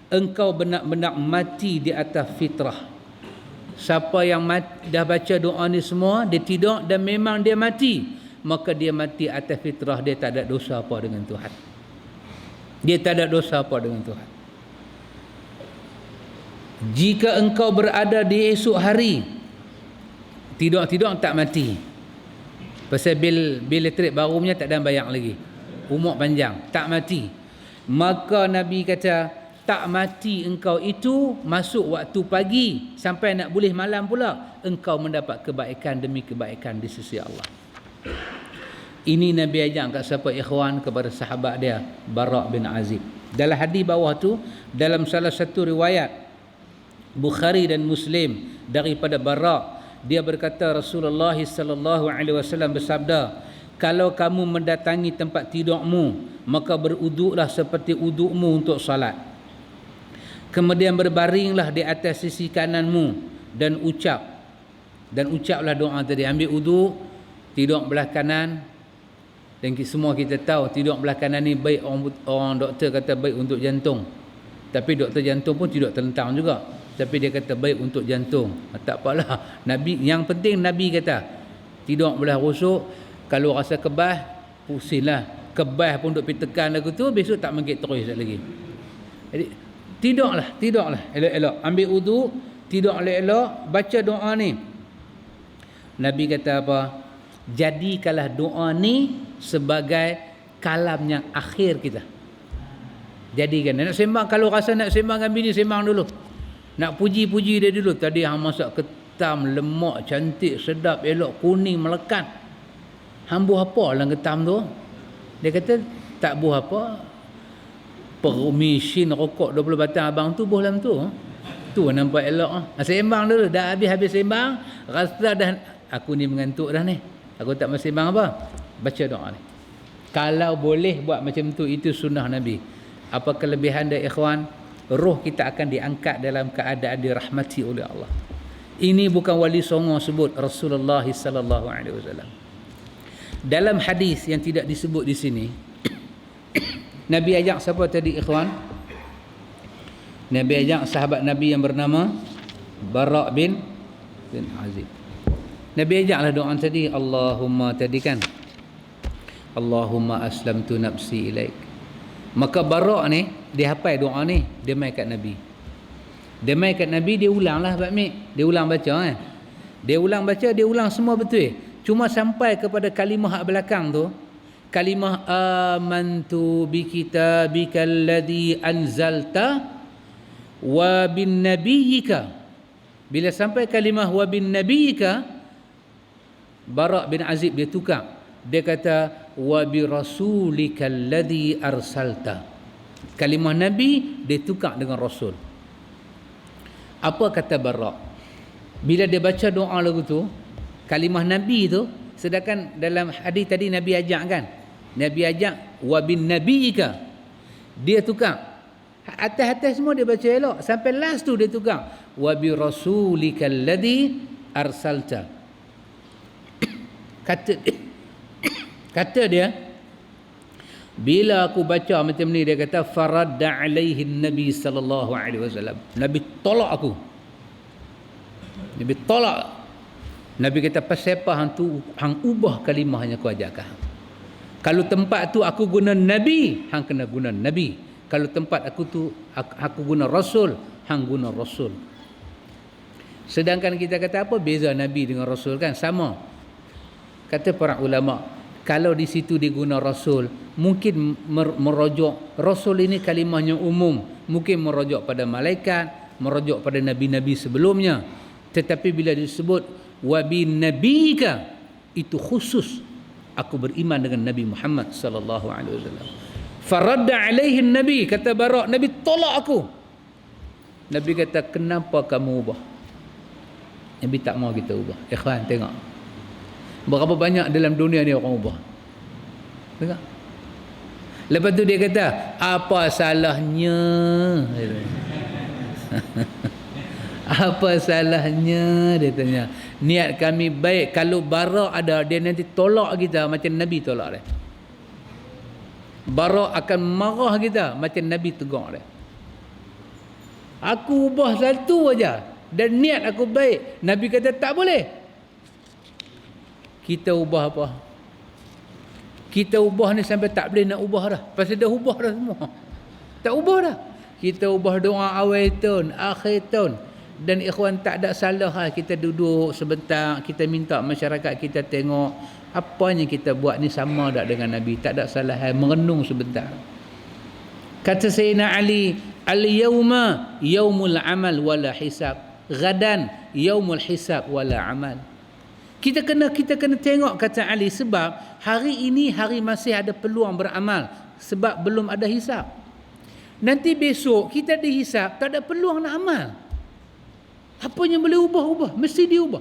engkau benar-benar mati di atas fitrah. Siapa yang dah baca doa ni semua, dia tidur dan memang dia mati, maka dia mati atas fitrah. Dia tak ada dosa apa dengan Tuhan. Dia tak ada dosa apa dengan Tuhan. Jika engkau berada di esok hari, tidur-tidur tak mati. Pasal bil elektrik baru punya tak ada bayar lagi, umur panjang, tak mati. Maka Nabi kata, tak mati engkau itu masuk waktu pagi sampai nak boleh malam pula, engkau mendapat kebaikan demi kebaikan di sisi Allah. Ini Nabi ajak kat siapa ikhwan, kepada sahabat dia Bara' bin Azib. Dalam hadis bawah tu, dalam salah satu riwayat Bukhari dan Muslim daripada Bara', dia berkata Rasulullah sallallahu alaihi wasallam bersabda, kalau kamu mendatangi tempat tidurmu, maka beruduklah seperti udukmu untuk salat. Kemudian berbaringlah di atas sisi kananmu dan ucaplah doa tadi. Ambil uduk, tidur belah kanan. Dan semua kita tahu tidur belah kanan ni baik, orang doktor kata baik untuk jantung. Tapi doktor jantung pun tidur terlentang juga. Tapi dia kata baik untuk jantung. Tak apalah. Nabi, yang penting Nabi kata tidur belah rusuk. Kalau rasa kebas, pusinglah. Kebas pun duk pergi tekan lagu tu, besok tak mangkit terus lagi. Jadi tidurlah elok-elok. Ambil uduk, tidur elok-elok, baca doa ni. Nabi kata apa? Jadikanlah doa ni sebagai kalam yang akhir kita. Jadikan. Nak sembang, kalau rasa nak sembang dengan bini, sembang dulu. Nak puji-puji dia dulu. Tadi hang masak ketam, lemak, cantik, sedap, elok, kuning, melekat. Hang buah apa dalam ketam tu? Dia kata, tak buah apa. Permisin rokok 20 batang abang tu buah dalam tu. Tu nampak elok. Sembang dulu. Dah habis sembang, rasa dah, aku ni mengantuk dah ni. Aku tak masih sembang apa. Baca doa ni. Kalau boleh buat macam tu, itu sunnah Nabi. Apa kelebihan dia ikhwan? Roh kita akan diangkat dalam keadaan dirahmati oleh Allah. Ini bukan wali songo sebut, Rasulullah sallallahu alaihi wasallam. Dalam hadis yang tidak disebut di sini, Nabi ajak siapa tadi ikhwan? Nabi ajak sahabat Nabi yang bernama Bara' bin Azib. Nabi ajaklah doa tadi, Allahumma tadi kan, Allahumma aslamtu nafsi ilaik. Maka Bara' ni dia hafal doa ni, dia mai kat Nabi. Dia mai kat Nabi, dia ulanglah Pak Mik. Dia ulang baca kan. Dia ulang baca, dia ulang semua betul. Cuma sampai kepada kalimah hak belakang tu, kalimah amantu bi kitabikal ladzi anzalta wa bin nabiyyika. Bila sampai kalimah wa bin nabiyyika, Bara' bin Azib dia tukar. Dia kata wa bi rasulikal ladzi arsalta. Kalimah Nabi dia tukar dengan Rasul. Apa kata Bara'? Bila dia baca doa lagu tu, kalimah Nabi tu, sedangkan dalam hadis tadi Nabi ajak kan, Nabi ajak wa bin nabiyyika, dia tukar. Atas-atas semua dia baca elok, sampai last tu dia tukar wa bi rasulikal ladzi arsalta. Kata dia, Bila aku baca macam ni, dia kata faradda alaihi Nabi sallallahu alaihi wasallam. Nabi tolak aku. Nabi tolak. Nabi kata pasal apa hang tu hang ubah kalimah yang aku ajarkan. Kalau tempat tu aku guna nabi, hang kena guna nabi. Kalau tempat aku tu aku guna rasul, hang guna rasul. Sedangkan kita kata apa beza nabi dengan rasul kan? Sama. Kata para ulama, kalau di situ diguna rasul, mungkin merujuk rasul ini kalimahnya umum, mungkin merujuk pada malaikat, merujuk pada nabi-nabi sebelumnya. Tetapi bila disebut wa bin nabika, itu khusus aku beriman dengan Nabi Muhammad sallallahu alaihi wasallam. Faradda alaihi nabi, kata Bara', Nabi tolak aku. Nabi kata, kenapa kamu ubah? Nabi tak mau kita ubah. Ikhwan tengok, berapa banyak dalam dunia ni orang ubah. Tengok. Lepas tu dia kata, apa salahnya? Apa salahnya? Dia tanya. Niat kami baik. Kalau Bara' ada, dia nanti tolak kita macam Nabi tolak dia. Bara' akan marah kita macam Nabi tegur dia. Aku ubah satu aja dan niat aku baik. Nabi kata tak boleh. Kita ubah apa? Kita ubah ni sampai tak boleh nak ubah dah. Pasal dah ubah dah semua. Tak ubah dah. Kita ubah doa awal tahun, akhir tahun. Dan ikhwan, tak ada salah kita duduk sebentar, kita minta masyarakat kita tengok apa yang kita buat ni sama tak dengan Nabi. Tak ada salah, merenung sebentar. Kata Sayyidina Ali, al-yawma yaumul amal wala hisab, gadan yaumul hisab wala amal. Kita kena tengok, kata Ali, sebab hari ini hari masih ada peluang beramal sebab belum ada hisab. Nanti besok kita dihisab, tak ada peluang nak amal. Apa yang boleh ubah? Mesti diubah.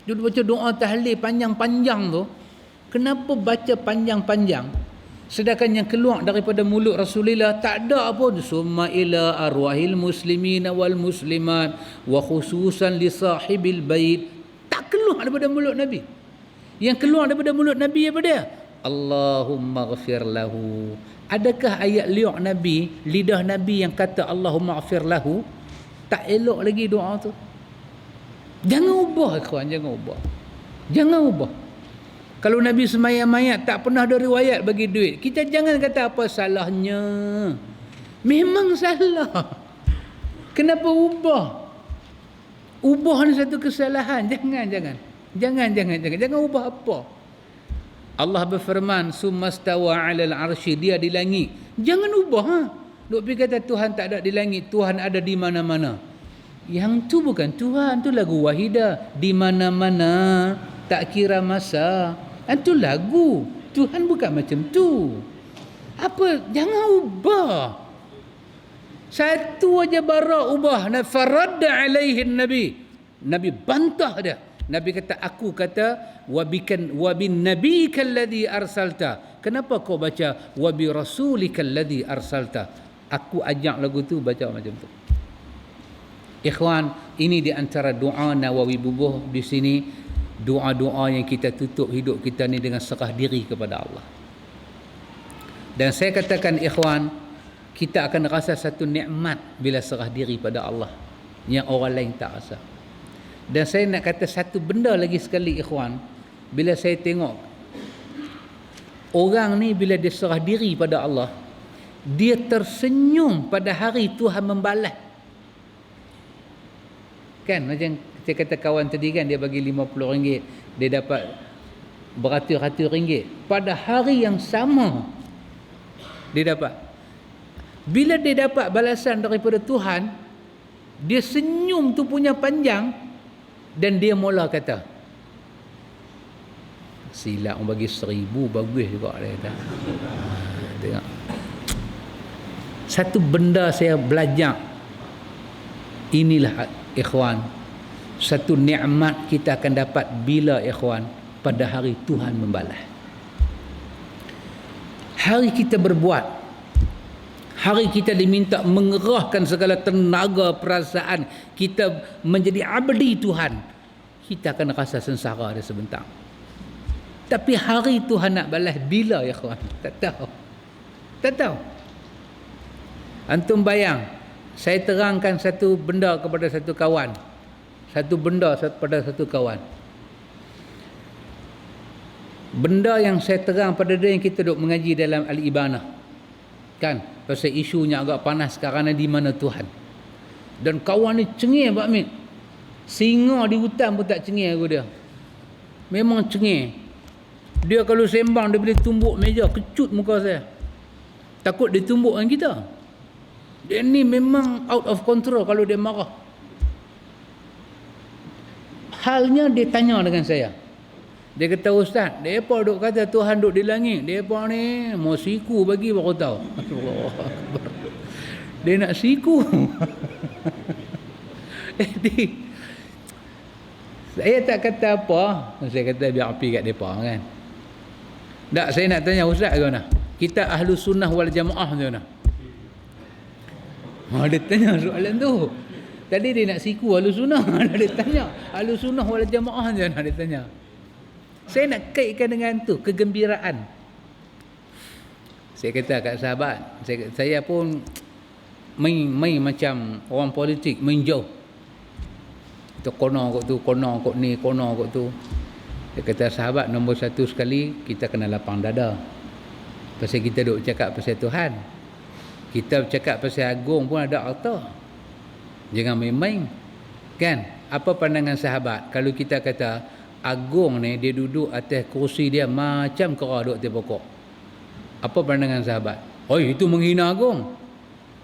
Dia baca doa tahlil panjang-panjang tu. Kenapa baca panjang-panjang? Sedangkan yang keluar daripada mulut Rasulullah tak ada pun. Summa ila arwahil muslimin wal muslimat wa khususan li sahibil bait. Tak keluar daripada mulut Nabi. Yang keluar daripada mulut Nabi apa dia? Allahumma ghafir lahu. Adakah ayat liuk Nabi, lidah Nabi yang kata Allahumma ghafir lahu? Tak elok lagi doa tu. Jangan ubah, kawan, jangan ubah. Jangan ubah. Kalau Nabi semayang mayat tak pernah ada riwayat bagi duit, kita jangan kata apa salahnya. Memang salah. Kenapa ubah? Ubah ni satu kesalahan. Jangan ubah apa. Allah berfirman, summastawa 'alal 'arsy, dia di langit. Jangan ubah. Duk pergi kata Tuhan tak ada di langit, Tuhan ada di mana-mana. Yang tu bukan Tuhan, tu lagu Wahidah. Di mana-mana, tak kira masa. Itu lagu. Tuhan bukan macam tu. Apa? Jangan ubah. Satu aja Bara' ubah. Faradda alaihi nabi. Nabi bantah dia. Nabi kata, aku kata wa bin nabiyika alladhi arsalta. Kenapa kau baca wa bi rasulika alladhi arsalta? Aku ajak lagu tu baca macam tu. Ikhwan, ini di antara doa Nawawi Bubuh di sini, doa-doa yang kita tutup hidup kita ni dengan serah diri kepada Allah. Dan saya katakan ikhwan, kita akan rasa satu nikmat bila serah diri pada Allah yang orang lain tak rasa. Dan saya nak kata satu benda lagi sekali ikhwan, bila saya tengok orang ni bila dia serah diri pada Allah, dia tersenyum pada hari Tuhan membalas. Kan macam saya kata kawan tadi kan, dia bagi RM50, dia dapat beratus-ratus ringgit. Pada hari yang sama dia dapat. Bila dia dapat balasan daripada Tuhan, dia senyum tu punya panjang. Dan dia mula kata, silap orang bagi 1,000 bagus juga, dia kata. Tengok. Satu benda saya belajar, inilah ikhwan, satu nikmat kita akan dapat bila ikhwan pada hari Tuhan membalas. Hari kita berbuat, hari kita diminta mengerahkan segala tenaga perasaan kita menjadi abdi Tuhan, kita akan rasa sengsara dia sebentar. Tapi hari Tuhan nak balas bila ya kawan? Tak tahu. Tak tahu. Antum bayang, saya terangkan satu benda kepada satu kawan. Satu benda pada satu kawan. Benda yang saya terang pada dia yang kita duk mengaji dalam Al-Ibanah. Kan? Pasal isunya agak panas sekarang di mana Tuhan. Dan kawan ni cengih Pak Mit. Singa di hutan pun tak cengih aku dia. Memang cengih. Dia kalau sembang dia boleh tumbuk meja, kecut muka saya. Takut dia tumbuk dengan kita. Dia ni memang out of control kalau dia marah. Halnya dia tanya dengan saya. Dia kata, Ustaz, mereka duk kata Tuhan duk di langit. Mereka ni mau siku bagi baru tahu. Dia nak siku. Jadi saya tak kata apa. Saya kata biar api kat mereka kan. Tak, saya nak tanya Ustaz ke mana? Kita ahlu sunnah wal jamaah macam mana? Dia tanya soalan tu. Tadi dia nak siku ahlu sunnah. Dia tanya ahlu sunnah wal jamaah macam mana? Dia tanya. Saya nak kaitkan dengan tu, kegembiraan. Saya kata kat sahabat, saya pun main macam orang politik, main jauh. Tu kono kot tu, kono kot ni, kono kot tu. Dia kata sahabat nombor satu sekali, kita kena lapang dada. Pasal kita duk cakap pasal Tuhan. Kita bercakap pasal agung pun ada harta. Jangan main-main. Kan? Apa pandangan sahabat kalau kita kata agung ni dia duduk atas kursi dia macam kera duduk atas pokok? Apa pandangan sahabat? Oh, itu menghina agung.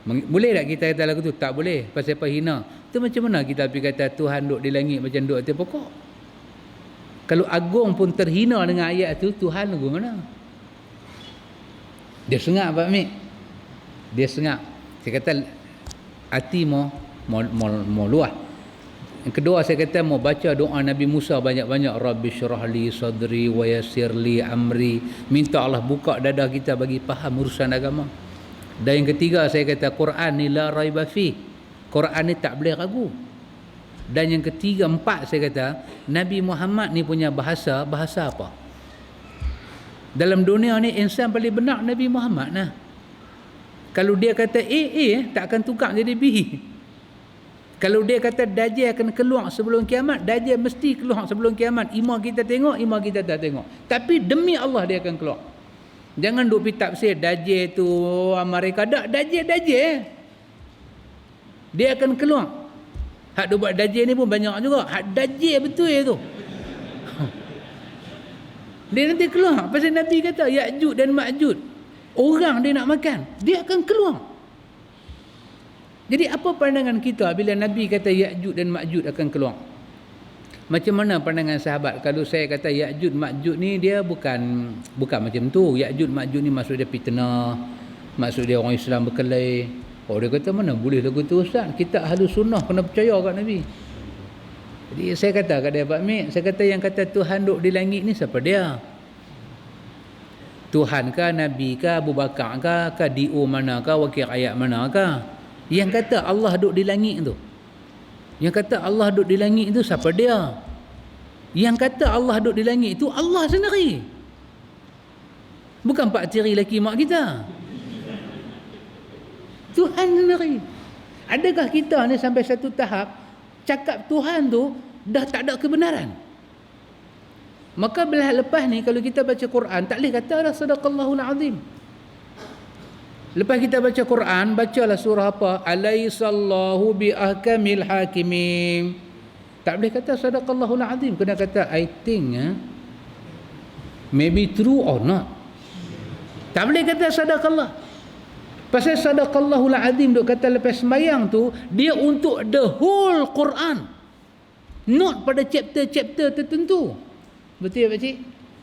Boleh tak kita kata lagu tu? Tak boleh. Pasal apa hina? Itu macam mana kita pergi kata Tuhan duduk di langit macam duduk atas pokok? Kalau agung pun terhina dengan ayat tu, Tuhan lagu mana? Dia sengak Pak Mik. Dia sengak. Saya kata hati mau luah. Yang kedua saya kata mau baca doa Nabi Musa banyak-banyak. Rabbi syrah li sadri wa yassir li amri. Minta Allah buka dada kita bagi faham urusan agama. Dan yang ketiga saya kata Quran ni la raiba fi. Quran ni tak boleh ragu. Dan yang ketiga, empat saya kata Nabi Muhammad ni punya bahasa apa? Dalam dunia ni insan paling benar Nabi Muhammad nah. Kalau dia kata A tak akan tukar jadi B. Kalau dia kata Dajjal akan keluar sebelum kiamat, Dajjal mesti keluar sebelum kiamat. Ima kita tengok, ima kita tak tengok. Tapi demi Allah dia akan keluar. Jangan duk pergi tafsir Dajjal tu mereka dak Dajjal. Dia akan keluar. Hak dia buat Dajjal ni pun banyak juga. Hak Dajjal betul tu. Dia nanti keluar. Pasal Nabi kata Ya'juj dan Ma'juj, orang dia nak makan, dia akan keluar. Jadi apa pandangan kita bila Nabi kata Ya'juj dan Ma'juj akan keluar? Macam mana pandangan sahabat? Kalau saya kata Ya'juj Ma'juj ni dia bukan macam tu. Ya'juj Ma'juj ni maksud dia fitnah, maksud dia orang Islam berkelahi. Oh, dia kata mana boleh lagu tu Ustaz? Kita ahlu sunnah kena percaya kat Nabi. Jadi saya kata kat dia Pak Mik, saya kata yang kata Tuhan duduk di langit ni siapa dia? Tuhan kah, Nabi kah, Abu Bakar kah, DO mana kah, wakil rakyat mana kah? Yang kata Allah duduk di langit tu, yang kata Allah duduk di langit tu siapa dia? Yang kata Allah duduk di langit tu Allah sendiri, bukan pak tiri laki mak kita. Tuhan sendiri. Adakah kita ni sampai satu tahap cakap Tuhan tu dah tak ada kebenaran? Maka belah lepas ni kalau kita baca Quran tak boleh kata dah sadaqallahul azim. Lepas kita baca Quran, bacalah surah apa? Alaisallahu bi ahkamil hakimin. Tak boleh kata sadaqallahul azim, kena kata I think maybe true or not. Tak boleh kata sadaqallah. Pasal sadaqallahul azim duk kata lepas sembahyang tu dia untuk the whole Quran, not pada chapter-chapter tertentu. Betul ya Pak Cik?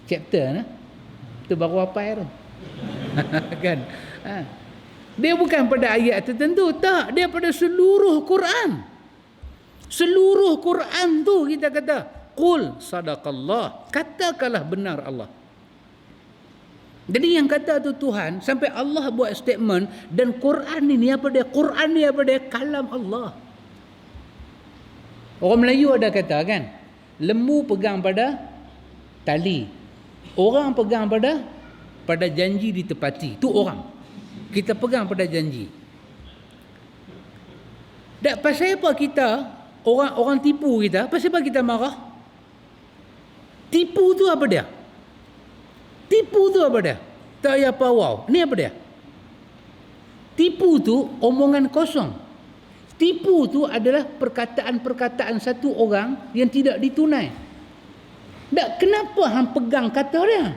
Chapter nah. Tu baru apa tu. Kan? Dia bukan pada ayat tertentu, tak, dia pada seluruh Quran. Seluruh Quran tu kita kata qul sadaqallah, katakanlah benar Allah. Jadi yang kata tu Tuhan, sampai Allah buat statement, dan Quran ni apa dia? Quran ni apa dia? Kalam Allah. Orang Melayu ada kata kan, lembu pegang pada tali, Orang pegang pada janji ditepati. Tu orang. Kita pegang pada janji. Tak pasal apa kita orang tipu kita? Pasal apa kita marah? Tipu tu apa dia? Tipu tu apa dia? Tak payah apa wow. Ni apa dia? Tipu tu omongan kosong. Tipu tu adalah perkataan-perkataan satu orang yang tidak ditunai. Tak, kenapa hang pegang kata dia?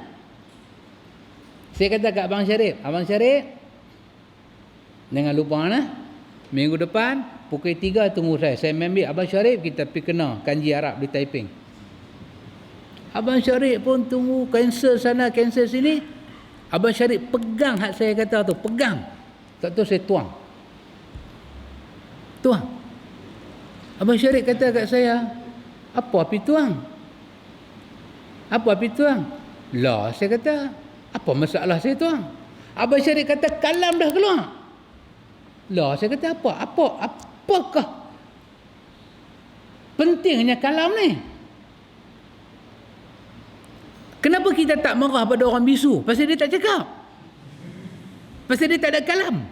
Saya kata kat Abang Syarif, jangan lupa minggu depan pukul 3 tunggu saya ambil Abang Syarif, kita pergi kena kanji Arab di Taiping. Abang Syarif pun tunggu, cancel sana cancel sini. Abang Syarif pegang hak saya kata tu, pegang. Tak tahu saya tuang. Abang Syarif kata kat saya, apa api tuang? Apa api tuang? Lah, saya kata, apa masalah saya tuang? Abang Syarif kata, kalam dah keluar. Lah, saya kata, apakah pentingnya kalam ni? Kenapa kita tak marah pada orang bisu? Pasal dia tak cakap. Pasal dia tak ada kalam.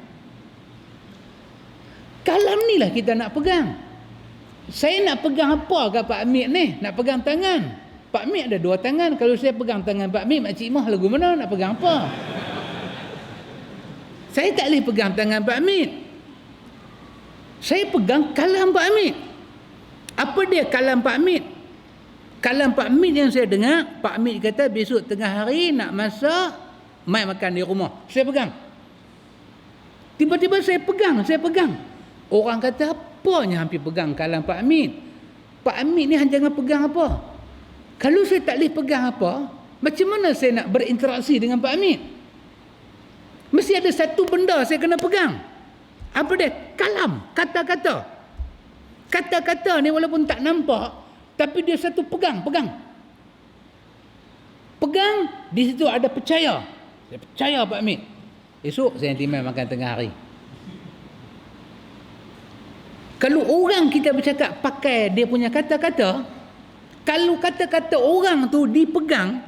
Kalam ni lah kita nak pegang. Saya nak pegang apa kat Pak Amir ni? Nak pegang tangan. Pak Amir ada 2 tangan. Kalau saya pegang tangan Pak Amir, Makcik Mah lagu mana nak pegang apa? Saya tak boleh pegang tangan Pak Amir. Saya pegang kalam Pak Amir. Apa dia kalam Pak Amir? Kalam Pak Amir yang saya dengar, Pak Amir kata besok tengah hari nak masak, mai makan di rumah. Saya pegang. Tiba-tiba saya pegang. Orang kata, apanya hampir pegang kalam Pak Amir? Pak Amir ni jangan pegang apa? Kalau saya tak boleh pegang apa, macam mana saya nak berinteraksi dengan Pak Amir? Mesti ada satu benda saya kena pegang. Apa dia? Kalam, kata-kata. Kata-kata ni walaupun tak nampak, tapi dia satu pegang. Pegang, di situ ada percaya. Saya percaya Pak Amir. Esok saya nanti makan tengah hari. Kalau orang kita bercakap pakai dia punya kata-kata, kalau kata-kata orang tu dipegang,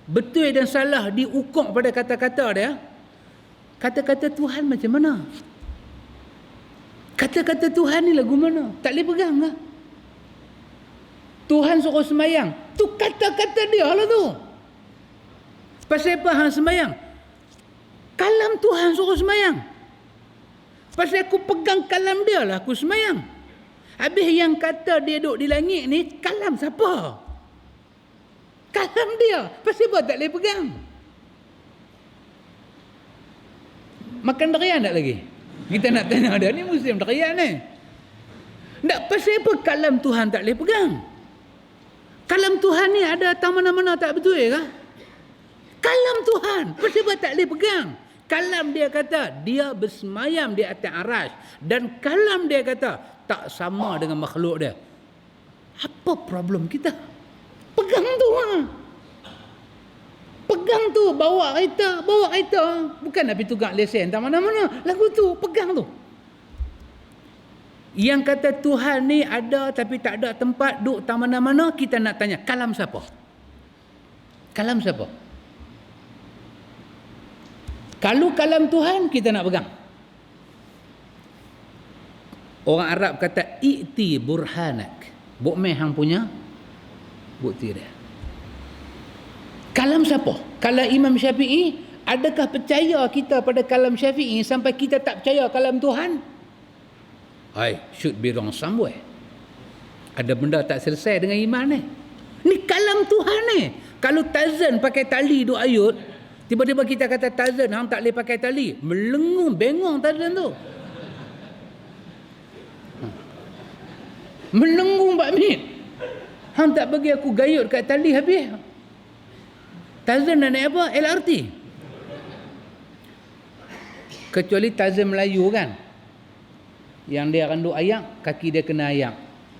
betul dan salah diukur pada kata-kata dia, kata-kata Tuhan macam mana? Kata-kata Tuhan ni lagu mana? Tak boleh pegang lah. Tuhan suruh semayang, tu kata-kata dia lah tu. Pasal apa hang semayang? Kalam Tuhan suruh semayang. Pasal aku pegang kalam dia lah aku semayang. Habis yang kata dia duduk di langit ni, kalam siapa? Kalam dia. Pasal apa tak boleh pegang? Makan durian tak lagi? Kita nak tanya dia, ni musim durian ni. Tak, pasal apa kalam Tuhan tak boleh pegang? Kalam Tuhan ni ada datang mana-mana tak betul ke? Kalam Tuhan, pasal apa tak boleh pegang? Kalam dia kata, dia bersemayam di atas arasy. Dan kalam dia kata, tak sama dengan makhluk dia. Apa problem kita? Pegang tu lah. Pegang tu, bawa kereta. Bukan nak pergi tukar lesen tak mana-mana. Lagu tu, pegang tu. Yang kata Tuhan ni ada tapi tak ada tempat, duduk tak mana-mana, kita nak tanya, kalam siapa? Kalam siapa? Kalau kalam Tuhan, kita nak pegang. Orang Arab kata, i'ti burhanak. Bukmeh hang punya bukti dia. Kalam siapa? Kalam Imam Syafi'i, adakah percaya kita pada kalam Syafi'i sampai kita tak percaya kalam Tuhan? Should be wrong somewhere. Ada benda tak selesai dengan iman ni. Ni kalam Tuhan ni. Kalau Tarzan pakai tali duk ayut, tiba-tiba kita kata Tarzan, hang tak boleh pakai tali. Melengung, bengong Tarzan tu. Melengung Pak Mit. Hang tak bagi aku gayut kat tali habis. Tarzan nak naik apa? LRT. Kecuali Tarzan Melayu kan. Yang dia randuk ayak, kaki dia kena ayak.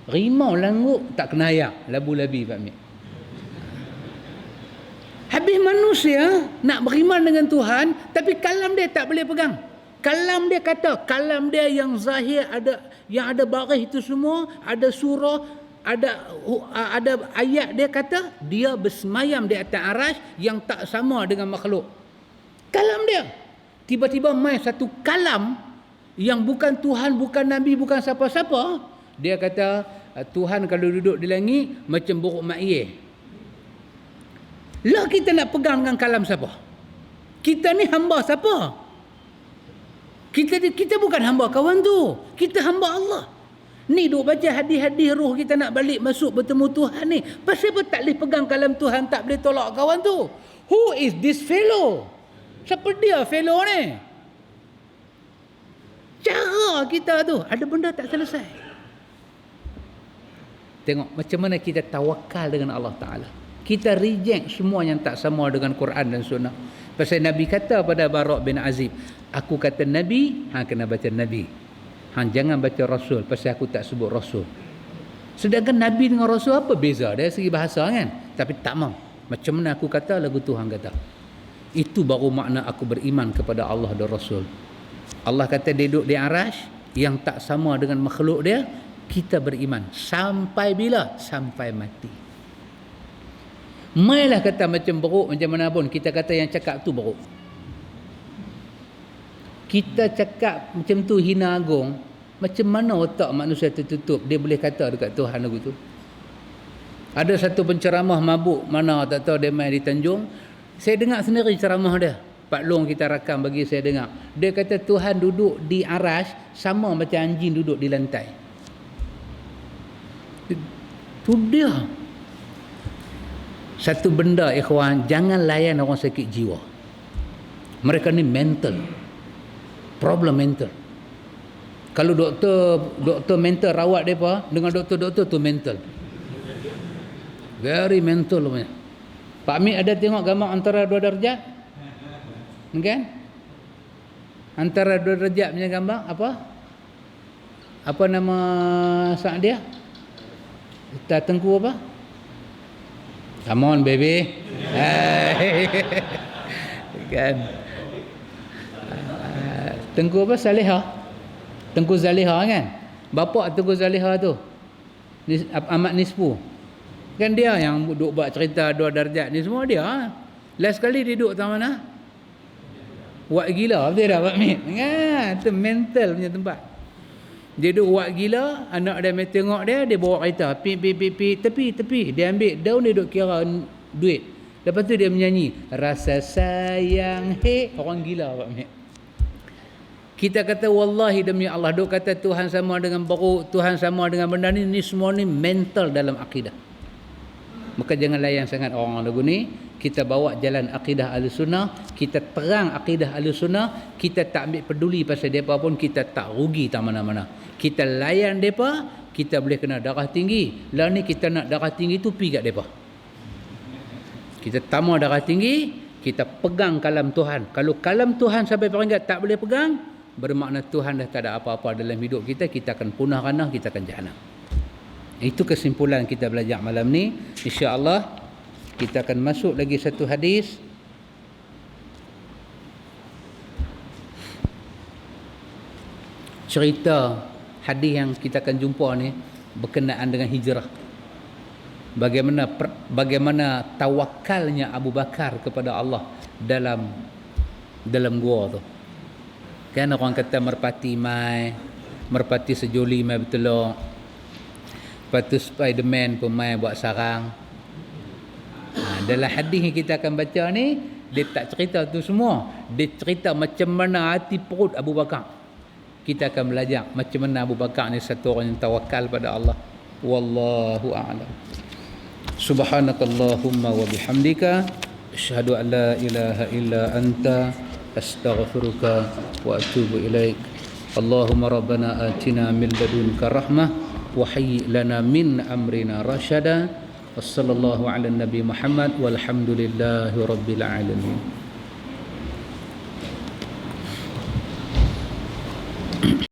Rimau langguk tak kena ayak. Labu-labi Pak Mit. Habis manusia nak beriman dengan Tuhan, tapi kalam dia tak boleh pegang. Kalam dia kata, kalam dia yang zahir ada, yang ada baris itu semua, ada surah, ada ayat dia kata dia bersemayam di atas arasy yang tak sama dengan makhluk. Kalam dia. Tiba-tiba mai satu kalam yang bukan Tuhan, bukan Nabi, bukan siapa-siapa. Dia kata Tuhan kalau duduk di langit macam buruk maiyeh. Lah kita nak pegang dengan kalam siapa? Kita ni hamba siapa? Kita bukan hamba kawan tu. Kita hamba Allah. Ni duk baca hadis-hadis roh kita nak balik masuk bertemu Tuhan ni. Pasal apa tak boleh pegang kalam Tuhan, tak boleh tolak kawan tu? Who is this fellow? Siapa dia fellow ni? Cara kita tu ada benda tak selesai. Tengok macam mana kita tawakal dengan Allah Ta'ala. Kita reject semua yang tak sama dengan Quran dan Sunnah. Pasal Nabi kata pada Bara' bin Azib, aku kata Nabi, kena baca Nabi. Jangan baca Rasul, pasal aku tak sebut Rasul. Sedangkan Nabi dengan Rasul apa beza? Dari segi bahasa kan? Tapi tak mau. Macam mana aku kata, lagu Tuhan kata. Itu baru makna aku beriman kepada Allah dan Rasul. Allah kata dia duduk di arasy yang tak sama dengan makhluk dia, kita beriman. Sampai bila? Sampai mati. Mailah kata macam beruk, macam mana pun, kita kata yang cakap tu beruk. Kita cakap macam tu hina agung, macam mana otak manusia tertutup dia boleh kata dekat Tuhan lagu tu. Ada satu penceramah mabuk mana tak tahu dia main di Tanjung. Saya dengar sendiri ceramah dia. Pak Long kita rakam bagi saya dengar. Dia kata Tuhan duduk di arasy sama macam anjing duduk di lantai. Tu dia. Satu benda ikhwan, jangan layan orang sakit jiwa. Mereka ni mental. Problem mental. Kalau doktor mental rawat depa dengan doktor tu mental. Very mental punya. Pak Amir ada tengok gambar antara dua darjat? Kan? Antara dua darjat punya gambar apa? Apa nama saat dia? Ustaz Tengku apa? Come on baby. Kan? Tengku apa? Salihah. Tengku Zaliha kan? Bapa Tengku Zaliha tu. Ahmad Nispu. Kan dia yang duk buat cerita dua darjat ni semua dia. Last kali dia duduk tahu mana? Wak gila betul tak Pak Mit? Kan? Tu mental punya tempat. Dia duduk wak gila, anak dia mai tengok dia bawa kereta. Tepi. Dia ambil daun, dia duduk kira duit. Lepas tu dia menyanyi, rasa sayang, orang gila Pak Mit. Kita kata wallahi demi Allah, duk kata Tuhan sama dengan beruk, Tuhan sama dengan benda ni semua ni mental dalam akidah. Maka jangan layan sangat orang lagu ni. Kita bawa jalan akidah Ahlussunnah, kita terang akidah Ahlussunnah, kita tak ambil peduli pasal depa pun, kita tak rugi tak mana-mana. Kita layan depa, kita boleh kena darah tinggi. Lah ni kita nak darah tinggi tu pi kat depa. Kita tamu darah tinggi, kita pegang kalam Tuhan. Kalau kalam Tuhan sampai peringkat tak boleh pegang, bermakna Tuhan dah tak ada apa-apa dalam hidup kita, kita akan punah ranah, kita akan jahanam. Itu kesimpulan kita belajar malam ni. Insya-Allah kita akan masuk lagi satu hadis. Cerita hadis yang kita akan jumpa ni berkenaan dengan hijrah. Bagaimana tawakalnya Abu Bakar kepada Allah dalam gua tu. Kan orang kata merpati sejoli mai betul. Lepas tu Spiderman pun mai buat sarang. Dalam hadis yang kita akan baca ni, dia tak cerita tu semua. Dia cerita macam mana hati perut Abu Bakar. Kita akan belajar macam mana Abu Bakar ni satu orang yang tawakal pada Allah. Wallahu a'lam. Subhanakallahumma wa bihamdika asyhadu an la ilaha illa anta astaghfiruka wa atubu ilaik. Allahumma rabbana atina min ladunka rahmah wa hayyi lana min amrina rasyada. Wassallallahu ala nabi Muhammad walhamdulillahi rabbil alamin.